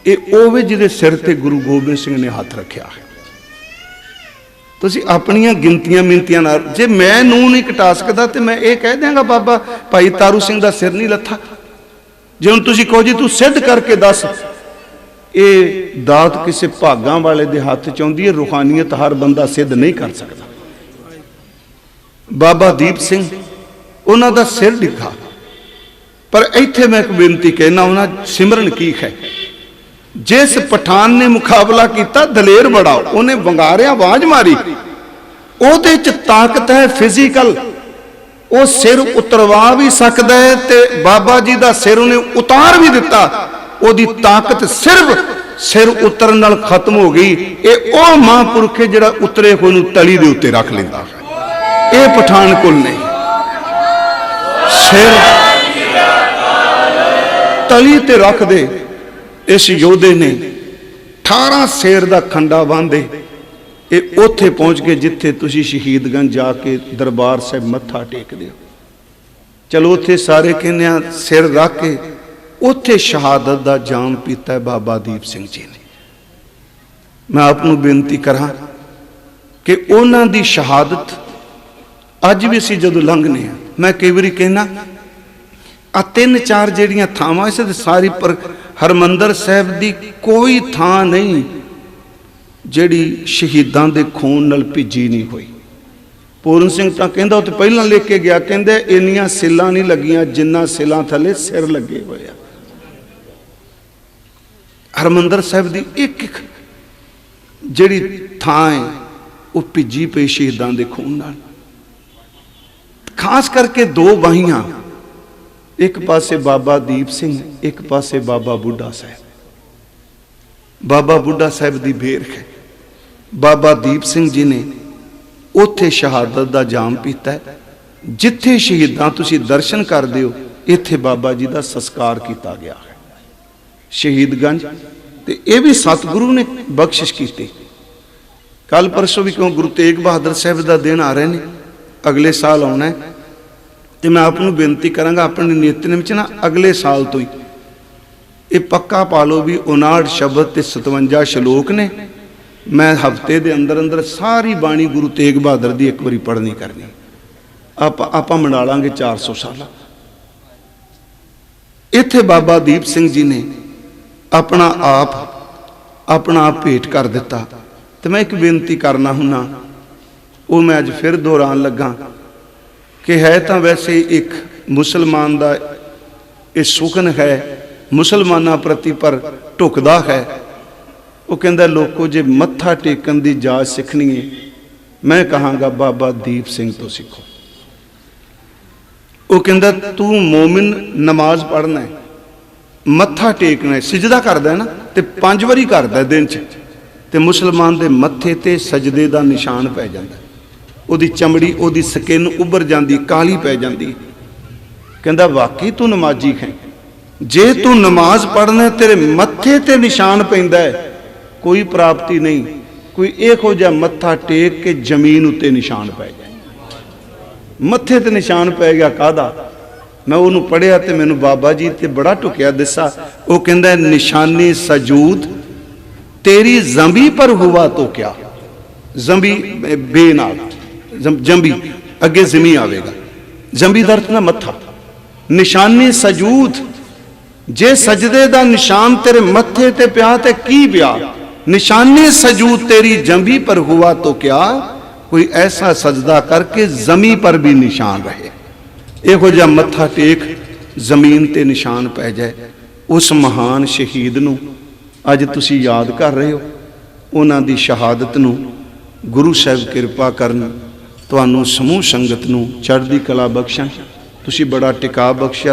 ये ओवे जिहदे सिर ते गुरु गोबिंद सिंह ने हाथ रखा है। तुसीं अपनियां गिनतियां मिनतियां नाल, जे मैं नूं नहीं कटा सकदा तो मैं ये कह देंगा बाबा भाई तारू सिंह दा सिर नहीं लथा। जे हुण तुसीं कहो जी तू सिद्ध करके दस, ये दात किसी भागां वाले दे हत्थ च आउंदी है, रूहानीयत हर बंदा सिद्ध नहीं कर सकता। बाबा दीप सिंह उन्हां दा सिर डिगा, पर इत्थे मैं एक बेनती कहना, उन्हां सिमरन की है। जिस पठान ने मुकाबला किया दलेर बड़ा, उन्हें वंगारिया आवाज मारी, ओहदे च ताकत है फिजिकल, वो सिर उतरवा भी सकता है ते बाबा जी का सिर उन्हें उतार भी दिता। ओहदी ताकत सिर्फ सिर उतरन नाल खत्म हो गई। ये ओ महापुरख है जिहड़ा उतरे होए नूं तली दे उत्ते रख लैंदा है। ये पठान कोल नहीं, सिर तली ते रख दे। इस योधे ने 18 शेर का खंडा बांधे, ये उत्थे पहुंच गए जिथे तुसी शहीदगंज जाके दरबार साहब मत्था टेकदे हो। चलो उत्थे सारे कहने सिर रख के उत्थे शहादत का जाम पीता है बाबा दीप सिंह जी ने। मैं आपनों बेनती करा कि उन्हां दी शहादत अज भी असीं जदों लंघने, मैं कई बारी कहना आ 3-4 जिहड़ियां थावां इस सारी पर हरमंदर साहब दी कोई थां नहीं जिहड़ी शहीदां दे खून नाल भिजी नहीं हुई। पूरन सिंह तो कहता उत्ते पहला लिख के गया, कहते इन्नियां सिलां नहीं लगियां जिन्ना सिलां थले सिर लगे हुए आ। हरमंदर साहिब दी एक एक जिहड़ी थां है वो भिजी पई शहीदां दे खून नाल। खास करके दो बाहियां, एक पासे बाबा दीप सिंह, एक पासे बाबा बुढ़ा साहब। बाबा बुढ़ा साहब दी बेरख है। बाबा दीप सिंह जी ने उत्थे शहादत दा जाम पीता है। जिथे शहीदां तुसीं दर्शन करदे हो, इत्थे बाबा जी दा संस्कार किया गया है शहीदगंज। ते ये भी सतगुरु ने बख्शिश की। कल परसों भी क्यों गुरु तेग बहादुर साहब का दिन आ रहे हैं, अगले साल आना है। तो मैं आपको बेनती करांगा अपने नितनेम च ना अगले साल तो ही ये पक्का पा लो भी 59 शब्द ते 57 श्लोक ने। मैं हफ्ते दे अंदर अंदर सारी बाणी गुरु तेग बहादुर दी एक बारी पढ़नी करनी। आप मना लांगे 400 साल। इत्थे बाबा दीप सिंह जी ने अपना आप भेंट कर दिता। तो मैं एक बेनती करना हुन्ना, वो मैं अज फिर दोहरान लगा कि है तो वैसे एक मुसलमान का ये सुखन है मुसलमानों प्रति, पर ढुकदा है। वो कहता लोगों जे मत्था टेकन की जाच सीखनी है, मैं कहांगा बाबा दीप सिंह तो सीखो। वो कहता तू मोमिन नमाज पढ़ना है, मत्था टेकना है, सिजदा करदा है ना, तो 5 वारी करदा है दिन च, ते मुसलमान दे मत्थे ते सजदे दा निशान पै जांदा। ओदी चमड़ी ओदी स्किन उभर जाती, काली पै जाती। कहता वाकई तू नमाजी है, जे तू नमाज पढ़ना तेरे मत्थे ते निशान पैंदा है, कोई प्राप्ति नहीं। कोई इहो जिहा मत्था टेक के जमीन उत्ते निशान पै जाए। मत्थे ते निशान पै गया कादा? मैं उन्होंने पढ़िया तो मैनू बाबा जी ते बड़ा टुकिया दिसा। वो कहता निशानी सजूद तेरी जंबी पर हुआ तो क्या। जंबी बेनाल जंबी अगे जमी आवेगा, जंबी दर्द ना मत्था। निशानी सजूद जे सजदे दा निशान तेरे मत्थे ते पिया ते की पिया। निशानी सजूद तेरी जंबी पर हुआ तो क्या, कोई ऐसा सजदा करके जमी पर भी निशान रहे। इहो जिहा मत्था टेक जमीन ते निशान पै जाए। उस महान शहीद नूं अज तुसीं याद कर रहे हो। उन्हां दी शहादत नूं गुरु साहब किरपा करन, तुहानूं समूह संगत नूं चढ़दी कला बख्शण। तुसीं बड़ा टिका बख्शिया।